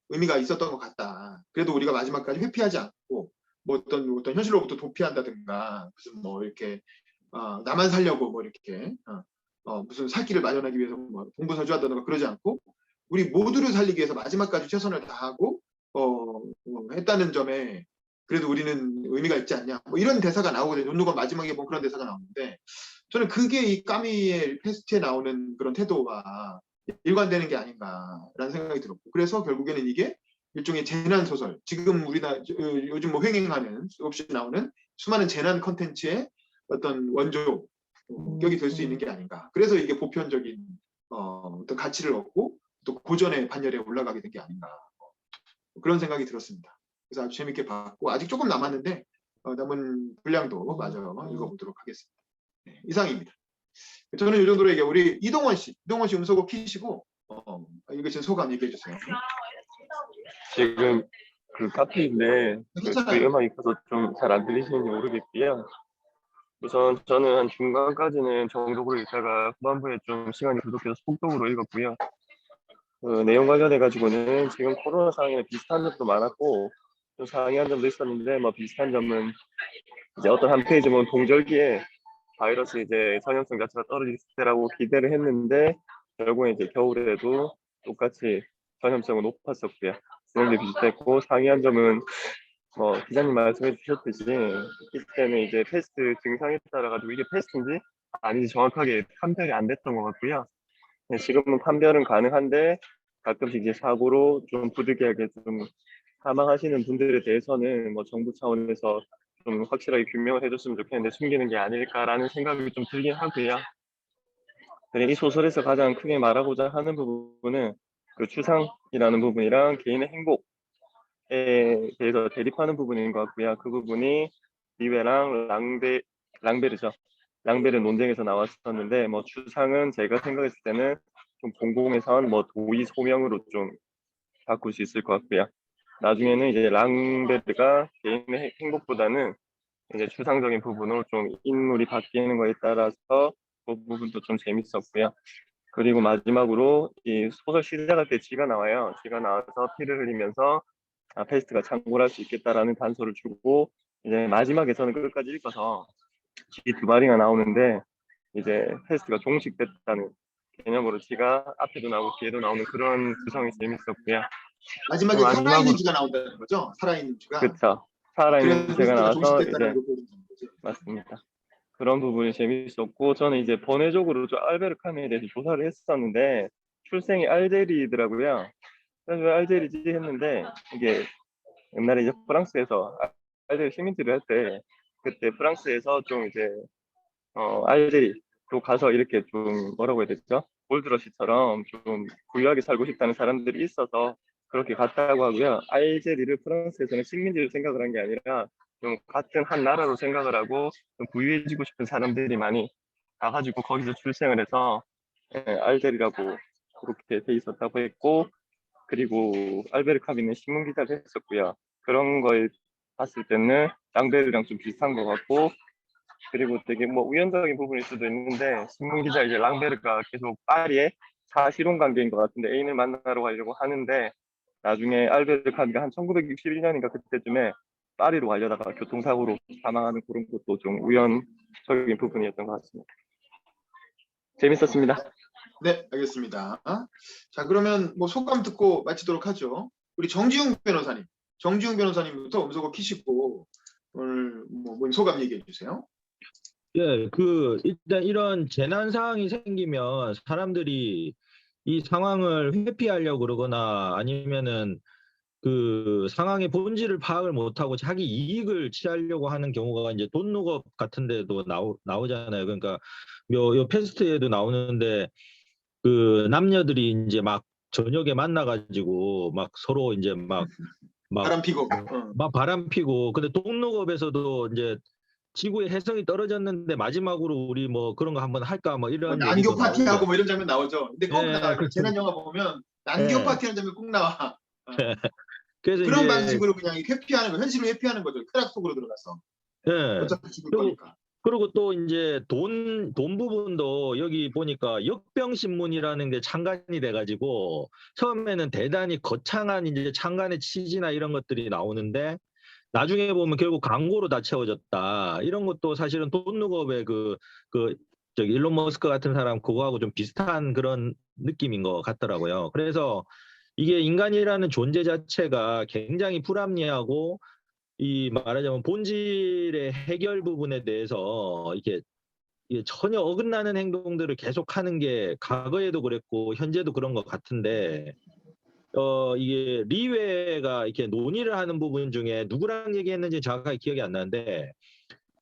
의미가 있었던 것 같다. 그래도 우리가 마지막까지 회피하지 않고 뭐 어떤 현실로부터 도피한다든가 무슨 뭐 이렇게 나만 살려고 뭐 이렇게 무슨 살 길을 마련하기 위해서 뭐 동부서주하다든가 그러지 않고 우리 모두를 살리기 위해서 마지막까지 최선을 다하고 했다는 점에 그래도 우리는 의미가 있지 않냐. 뭐 이런 대사가 나오거든요. 논노건 마지막에 보면 그런 대사가 나오는데 저는 그게 이 까미의 페스트에 나오는 그런 태도와 일관되는 게 아닌가라는 생각이 들었고 그래서 결국에는 이게 일종의 재난 소설. 지금 우리나라 요즘 뭐 횡행하는 수없이 나오는 수많은 재난 컨텐츠의 어떤 원조격이 될 수 있는 게 아닌가. 그래서 이게 보편적인 어떤 가치를 얻고 또 고전의 반열에 올라가게 된 게 아닌가. 그런 생각이 들었습니다. 그래서 아주 재밌게 봤고 아직 조금 남았는데 남은 분량도 마저 읽어보도록 하겠습니다. 네, 이상입니다. 저는 이 정도로 얘기하고 우리 이동원 씨 음소거 키시고 읽으신 소감 얘기해 주세요. 지금 그 카페인데 그 괜찮아요. 음악이 커서 좀 잘 안 들리시는지 모르겠고요. 우선 저는 한 중간까지는 정독으로 읽다가 후반부에 좀 시간이 부족해서 속독으로 읽었고요. 그 내용 관련해 가지고는 지금 코로나 상황에 비슷한 점도 많았고 좀 상이한 점도 있었는데 뭐 비슷한 점은 이제 어떤 한 페이지 보면 동절기에 바이러스 이제 전염성 자체가 떨어질 때라고 기대를 했는데 결국에 이제 겨울에도 똑같이 전염성은 높았었고요. 그런 게 비슷했고 상이한 점은 뭐 기자님 말씀해 주셨듯이 이때는 이제 패스트 증상에 따라 가지고 이게 패스트인지 아닌지 정확하게 판별이 안 됐던 것 같고요. 지금은 판별은 가능한데 가끔씩 이제 사고로 좀 부득이하게 좀 사망하시는 분들에 대해서는 뭐 정부 차원에서 좀 확실하게 규명을 해줬으면 좋겠는데 숨기는 게 아닐까라는 생각이 좀 들긴 하고요. 이 소설에서 가장 크게 말하고자 하는 부분은 그 추상이라는 부분이랑 개인의 행복에 대해서 대립하는 부분인 것 같고요. 그 부분이 리베랑 랑베르죠. 랑베르 논쟁에서 나왔었는데 뭐 추상은 제가 생각했을 때는 좀 공공에선 뭐 도의 소명으로 좀 바꿀 수 있을 것 같고요. 나중에는 이제 랑베르가 개인의 행복보다는 이제 추상적인 부분으로 좀 인물이 바뀌는 거에 따라서 그 부분도 좀 재밌었고요. 그리고 마지막으로 이 소설 시작할 때 지가 나와요. 지가 나와서 피를 흘리면서 페스트가 창궐할 수 있겠다라는 단서를 주고 이제 마지막에 저는 끝까지 읽어서 쥐 두 마리가 나오는데 이제 페스트가 종식됐다는 개념으로 지가 앞에도 나오고 뒤에도 나오는 그런 구성이 재밌었고요. 마지막에 살아있는 쥐가 나온다는 거죠? 살아있는 쥐가. 그렇죠. 살아있는 그래서 쥐가 나와서 종식됐다는 이제 걸 보여주는 거죠. 맞습니다. 그런 부분이 재밌었고 저는 이제 번외적으로 좀 알베르 카미에 대해서 조사를 했었는데 출생이 알제리더라고요. 그래서 왜 알제리지 했는데 이게 옛날에 이제 프랑스에서 알제리 식민지를 할 때 그때 프랑스에서 좀 이제 알제리로 가서 이렇게 좀 뭐라고 해야 되죠? 골드러시처럼 좀 부유하게 살고 싶다는 사람들이 있어서 그렇게 갔다고 하고요. 알제리를 프랑스에서는 식민지로 생각을 한 게 아니라 좀 같은 한 나라로 생각을 하고 좀 부유해지고 싶은 사람들이 많이 가가지고 거기서 출생을 해서 알제리라고 그렇게 돼 있었다고 했고 그리고 알베르 카미는 신문 기자를 했었고요. 그런 걸 봤을 때는 랑베르랑 좀 비슷한 것 같고 그리고 되게 뭐 우연적인 부분일 수도 있는데 신문 기자 이제 랑베르가 계속 파리에 사실혼 관계인 것 같은데 애인을 만나러 가려고 하는데 나중에 알베르 카미가 한 1961년인가 그때쯤에 파리로 가려다가 교통사고로 사망하는 그런 것도 좀 우연적인 부분이었던 것 같습니다. 재밌었습니다. 네, 알겠습니다. 자, 그러면 뭐 소감 듣고 마치도록 하죠. 우리 정지웅 변호사님부터 음소거 키시고 오늘 뭐 소감 얘기해 주세요. 예, 일단 이런 재난 상황이 생기면 사람들이 이 상황을 회피하려고 그러거나 아니면은 그 상황의 본질을 파악을 못하고 자기 이익을 취하려고 하는 경우가 이제 돈룩업 같은 데도 나오잖아요. 그러니까 요 패스트에도 나오는데 그 남녀들이 이제 막 저녁에 만나가지고 막 서로 이제 막 바람 피고. 바람 피고 근데 돈룩업에서도 이제 지구의 해성이 떨어졌는데 마지막으로 우리 뭐 그런 거 한번 할까 뭐 이런 난교 얘기도 파티하고 나오고. 뭐 이런 장면 나오죠. 근데 꼭 예, 나와요. 재난 영화 보면 난교 예. 파티하는 장면 꼭 나와. 그래서 그런 이제 방식으로 그냥 회피하는 거, 현실을 회피하는 거죠. 쾌락 속으로 들어가서. 예. 어차피 죽을 그리고 거니까. 그리고 또 이제 돈 부분도 여기 보니까 역병신문이라는 게 창간이 돼가지고 처음에는 대단히 거창한 이제 창간의 취지나 이런 것들이 나오는데 나중에 보면 결국 광고로 다 채워졌다. 이런 것도 사실은 돈룩업의 저기 일론 머스크 같은 사람 그거하고 좀 비슷한 그런 느낌인 것 같더라고요. 그래서 이게 인간이라는 존재 자체가 굉장히 불합리하고 이 말하자면 본질의 해결 부분에 대해서 이게 전혀 어긋나는 행동들을 계속하는 게 과거에도 그랬고 현재도 그런 것 같은데 이게 리웨가 이렇게 논의를 하는 부분 중에 누구랑 얘기했는지 정확하게 기억이 안 나는데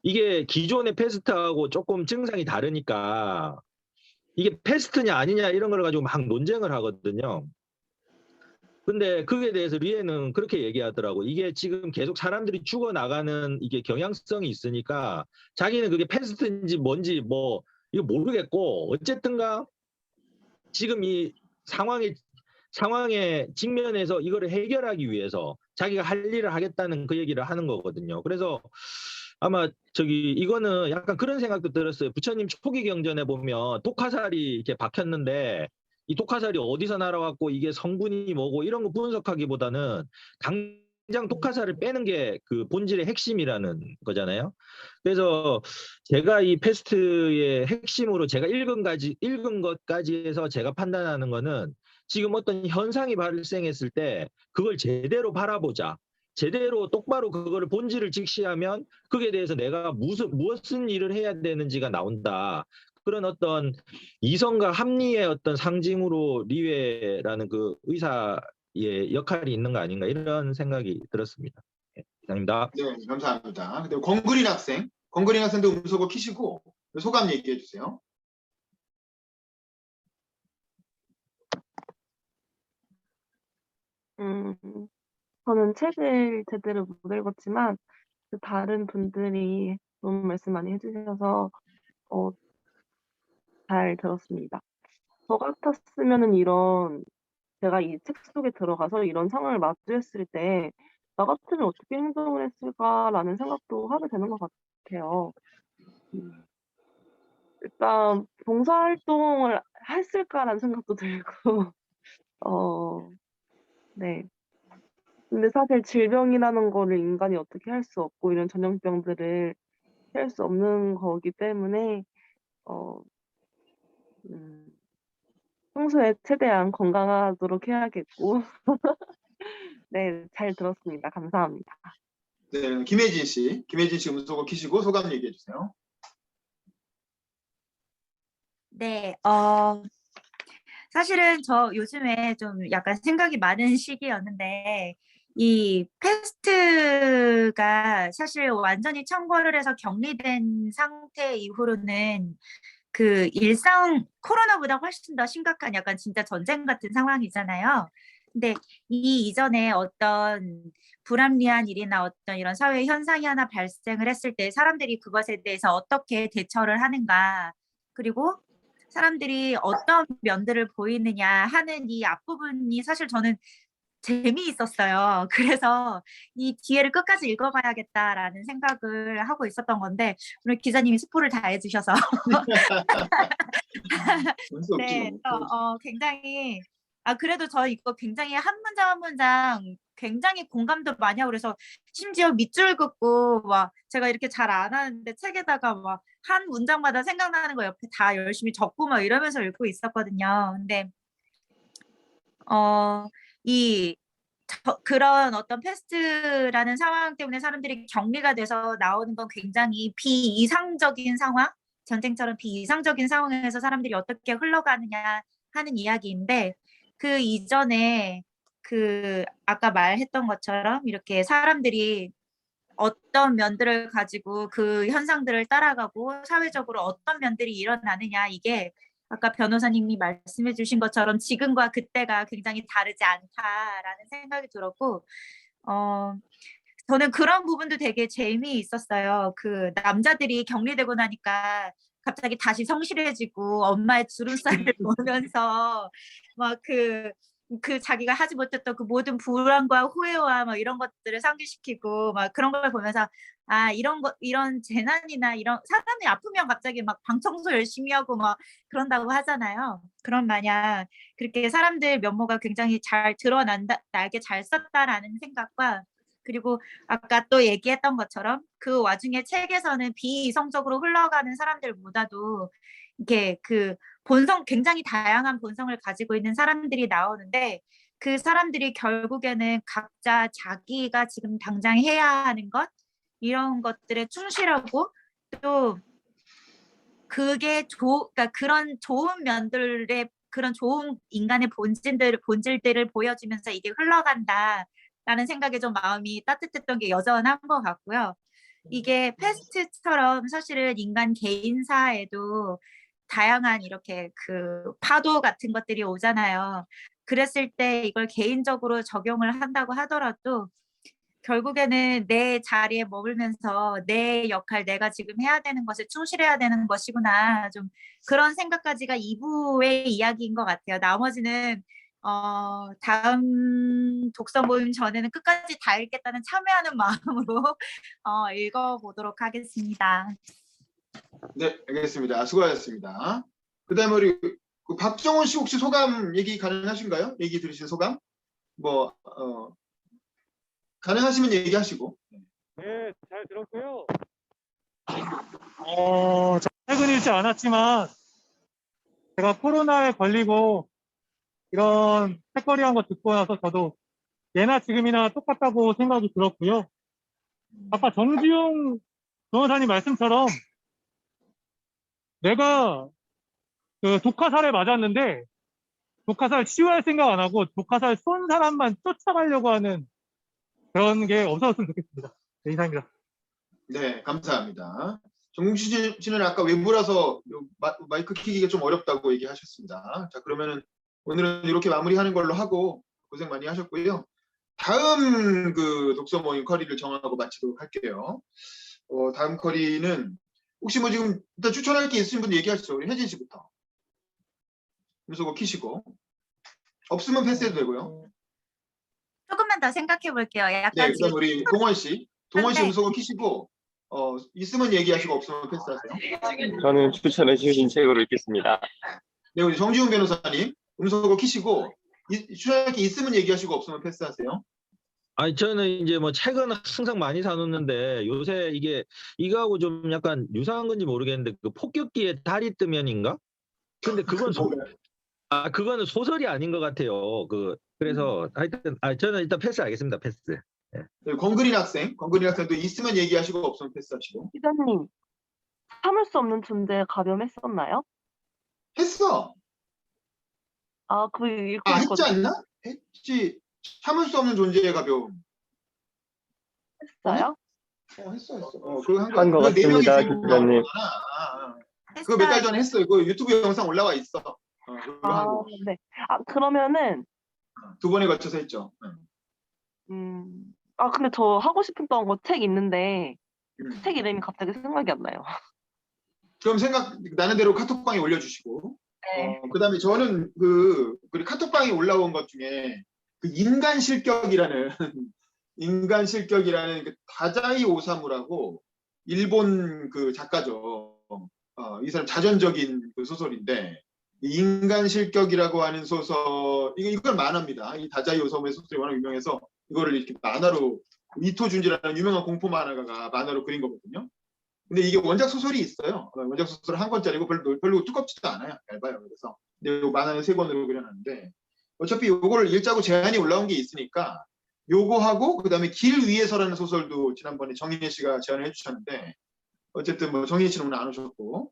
이게 기존의 패스트하고 조금 증상이 다르니까 이게 패스트냐 아니냐 이런 걸 가지고 막 논쟁을 하거든요. 근데 그에 대해서 리에는 그렇게 얘기하더라고. 이게 지금 계속 사람들이 죽어나가는 이게 경향성이 있으니까 자기는 그게 패스트인지 뭔지 뭐 이거 모르겠고 어쨌든가 지금 이 상황에 직면해서 이거를 해결하기 위해서 자기가 할 일을 하겠다는 그 얘기를 하는 거거든요. 그래서 아마 이거는 약간 그런 생각도 들었어요. 부처님 초기 경전에 보면 독화살이 이렇게 박혔는데 이 독화살이 어디서 날아왔고 이게 성분이 뭐고 이런 거 분석하기보다는 당장 독화살을 빼는 게 그 본질의 핵심이라는 거잖아요. 그래서 제가 이 패스트의 핵심으로 제가 읽은 것까지 해서 제가 판단하는 거는 지금 어떤 현상이 발생했을 때 그걸 제대로 바라보자. 제대로 똑바로 그거를 본질을 직시하면 그에 대해서 내가 무슨 일을 해야 되는지가 나온다. 그런 어떤 이성과 합리의 어떤 상징으로 리웨라는 그 의사의 역할이 있는 거 아닌가 이런 생각이 들었습니다. 네, 이상입니다. 네, 감사합니다. 그리고 권그린 학생도 음소거 키시고 소감 얘기해 주세요. 저는 책을 제대로 못 읽었지만 그 다른 분들이 너무 말씀 많이 해주셔서 잘 들었습니다. 저 같았으면은 제가 이 책 속에 들어가서 이런 상황을 마주했을 때 나 같으면 어떻게 행동을 했을까라는 생각도 하게 되는 것 같아요. 일단 봉사활동을 했을까라는 생각도 들고 네. 근데 사실 질병이라는 거를 인간이 어떻게 할 수 없고 이런 전염병들을 피할 수 없는 거기 때문에 음 평소에 최대한 건강하도록 해야겠고 네, 잘 들었습니다. 감사합니다. 네, 김혜진 씨 음소거 키시고 소감 얘기해 주세요. 네, 사실은 저 요즘에 좀 약간 생각이 많은 시기였는데 이 패스트가 사실 완전히 청구를 해서 격리된 상태 이후로는 그 일상 코로나보다 훨씬 더 심각한 약간 진짜 전쟁 같은 상황이잖아요. 근데 이 이전에 어떤 불합리한 일이나 어떤 이런 사회 현상이 하나 발생을 했을 때 사람들이 그것에 대해서 어떻게 대처를 하는가, 그리고 사람들이 어떤 면들을 보이느냐 하는 이 앞부분이 사실 저는 재미있었어요. 그래서 이 뒤에를 끝까지 읽어봐야겠다라는 생각을 하고 있었던 건데 오늘 기자님이 스포를 다 해주셔서 네, 굉장히 그래도 저 이거 굉장히 한 문장 한 문장 굉장히 공감도 많이 하고 그래서 심지어 밑줄 긋고 막 제가 이렇게 잘 안 하는데 책에다가 막 한 문장마다 생각나는 거 옆에 다 열심히 적고 막 이러면서 읽고 있었거든요. 근데 그런 어떤 패스트라는 상황 때문에 사람들이 격리가 돼서 나오는 건 굉장히 비이상적인 상황, 전쟁처럼 비이상적인 상황에서 사람들이 어떻게 흘러가느냐 하는 이야기인데 그 이전에 그 아까 말했던 것처럼 이렇게 사람들이 어떤 면들을 가지고 그 현상들을 따라가고 사회적으로 어떤 면들이 일어나느냐, 이게 아까 변호사님이 말씀해 주신 것처럼 지금과 그때가 굉장히 다르지 않다라는 생각이 들었고 저는 그런 부분도 되게 재미있었어요. 그 남자들이 격리되고 나니까 갑자기 다시 성실해지고 엄마의 주름살을 보면서 막 그 자기가 하지 못했던 그 모든 불안과 후회와 막 이런 것들을 상기시키고 막 그런 걸 보면서 아 이런 재난이나 이런 사람이 아프면 갑자기 막 방 청소 열심히 하고 막 그런다고 하잖아요. 그런 마냥 그렇게 사람들 면모가 굉장히 잘 드러난다 나에게 잘 썼다라는 생각과 그리고 아까 또 얘기했던 것처럼 그 와중에 책에서는 비이성적으로 흘러가는 사람들보다도 이렇게 그 본성 굉장히 다양한 본성을 가지고 있는 사람들이 나오는데 그 사람들이 결국에는 각자 자기가 지금 당장 해야 하는 것 이런 것들에 충실하고 또 그게 그러니까 그런 좋은 면들의 그런 좋은 인간의 본질들을 보여주면서 이게 흘러간다라는 생각에 좀 마음이 따뜻했던 게 여전한 것 같고요. 이게 패스트처럼 사실은 인간 개인사에도 다양한 이렇게 그 파도 같은 것들이 오잖아요. 그랬을 때 이걸 개인적으로 적용을 한다고 하더라도 결국에는 내 자리에 머물면서 내 역할, 내가 지금 해야 되는 것에 충실해야 되는 것이구나. 좀 그런 생각까지가 2부의 이야기인 것 같아요. 나머지는 다음 독서 모임 전에는 끝까지 다 읽겠다는 참여하는 마음으로 읽어보도록 하겠습니다. 네, 알겠습니다. 수고하셨습니다. 그다음에 우리 그 박정원 씨 혹시 소감 얘기 가능하신가요? 얘기 들으신 소감? 뭐 가능하시면 얘기하시고. 네, 잘 들었고요. 최근 읽지 않았지만 제가 코로나에 걸리고 이런 책거리한 거 듣고 나서 저도 예나 지금이나 똑같다고 생각이 들었고요. 아까 정지용 변호사님 말씀처럼 내가 그 독화살에 맞았는데 독화살 치유할 생각 안 하고 독화살 쏜 사람만 쫓아가려고 하는 그런 게 없어졌으면 좋겠습니다. 네, 이상입니다. 네, 감사합니다. 정국신 씨는 아까 외부라서 마이크 키기가 좀 어렵다고 얘기하셨습니다. 자, 그러면은 오늘은 이렇게 마무리하는 걸로 하고 고생 많이 하셨고요. 다음 그 독서 모임 커리를 정하고 마치도록 할게요. 다음 커리는 혹시 뭐 지금 일단 추천할 게 있으신 분 얘기하시죠. 우리 혜진 씨부터. 음소거 키시고. 없으면 패스해도 되고요. 조금만 더 생각해 볼게요. 약간 네, 지금 그다음 우리 동원 씨. 동원 씨 네. 음소거 키시고 있으면 얘기하시고 없으면 패스하세요. 저는 추천해 주신 책으로 읽겠습니다. 네, 우리 정지훈 변호사님 음소거 키시고 추천할 게 있으면 얘기하시고 없으면 패스하세요. 아니 저는 이제 뭐 책은 항상 많이 사놓는데 요새 이거하고 좀 약간 유사한 건지 모르겠는데 그 폭격기의 달이 뜨면인가? 근데 그건 그거는 소설이 아닌 것 같아요. 그래서 하여튼 저는 일단 패스 알겠습니다. 패스. 네, 권근인 학생도 있으면 얘기하시고 없으면 패스하시고. 기자님, 참을 수 없는 존재 감염했었나요? 했어. 아, 그거 읽고 했지 있거든요. 않나? 했지. 참을 수 없는 존재의 가벼움. 했어요? 했어. 그거 한 것 네 명이 같습니다, 주인공 기자님. 나오는 거잖아. 그거 몇 달 전에 했어요. 그거 유튜브 영상 올라와 있어. 그거 아, 하고 네. 그러면은 2번에 걸쳐서 했죠. 근데 저 하고 싶었던 거 책 있는데 음. 책 이름이 갑자기 생각이 안 나요. 그럼 생각나는 대로 카톡방에 올려주시고. 네. 그다음에 저는 그 카톡방에 올라온 것 중에 그 인간 실격이라는 그 다자이 오사무라고 일본 그 작가죠. 이 사람 자전적인 그 소설인데 이 인간 실격이라고 하는 소설 이건 만화입니다. 이 다자이 오사무의 소설이 워낙 유명해서 이거를 이렇게 만화로 이토 준지라는 유명한 공포 만화가가 만화로 그린 거거든요. 근데 이게 원작 소설이 있어요. 원작 소설 한 권짜리고 별로 두껍지도 않아요. 얇아요. 그래서 근데 요 만화는 3권으로 그려놨는데 어차피 요거를 읽자고 제안이 올라온 게 있으니까 요거 하고 그다음에 길 위에서라는 소설도 지난번에 정인혜 씨가 제안을 해주셨는데 어쨌든 뭐 정인혜 씨는 오늘 안 오셨고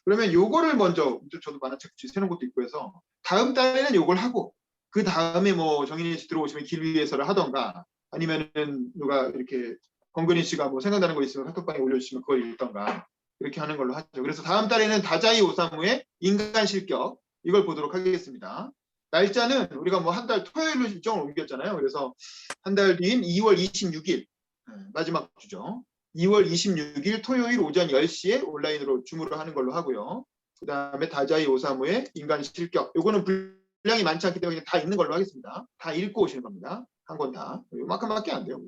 그러면 요거를 먼저 저도 만화책 세놓은 것도 있고 해서 다음 달에는 요걸 하고 그 다음에 뭐 정인혜 씨 들어오시면 길 위에서를 하던가 아니면은 누가 이렇게 권근희 씨가 뭐 생각나는 거 있으면 카톡방에 올려주시면 그걸 읽던가 이렇게 하는 걸로 하죠. 그래서 다음 달에는 다자이 오사무의 인간 실격 이걸 보도록 하겠습니다. 날짜는 우리가 뭐 한 달 토요일로 일정을 옮겼잖아요. 그래서 한 달 뒤인 2월 26일 마지막 주죠. 2월 26일 토요일 오전 10시에 온라인으로 줌으로 하는 걸로 하고요. 그 다음에 다자이 오사무의 인간 실격 요거는 분량이 많지 않기 때문에 그냥 다 읽는 걸로 하겠습니다. 다 읽고 오시는 겁니다. 한 권 다. 요만큼밖에 안 돼요.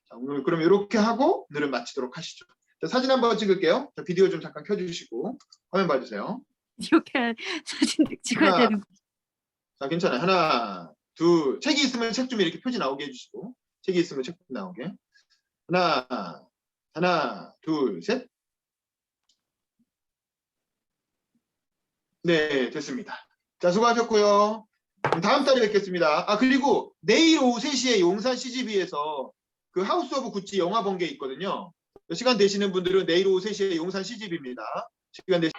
자, 오늘 그럼 이렇게 하고 오늘은 마치도록 하시죠. 자, 사진 한번 찍을게요. 자, 비디오 좀 잠깐 켜주시고 화면 봐주세요. 이렇게 사진 찍어야 하나. 되는 거. 자, 괜찮아요. 하나, 둘. 책이 있으면 책 좀 이렇게 표지 나오게 해주시고. 책이 있으면 책 나오게. 하나, 둘, 셋. 네, 됐습니다. 자, 수고하셨고요. 다음 달에 뵙겠습니다. 아, 그리고 내일 오후 3시에 용산 CGV에서 그 하우스 오브 구찌 영화 번개 있거든요. 시간 되시는 분들은 내일 오후 3시에 용산 CGV입니다. 시간 되시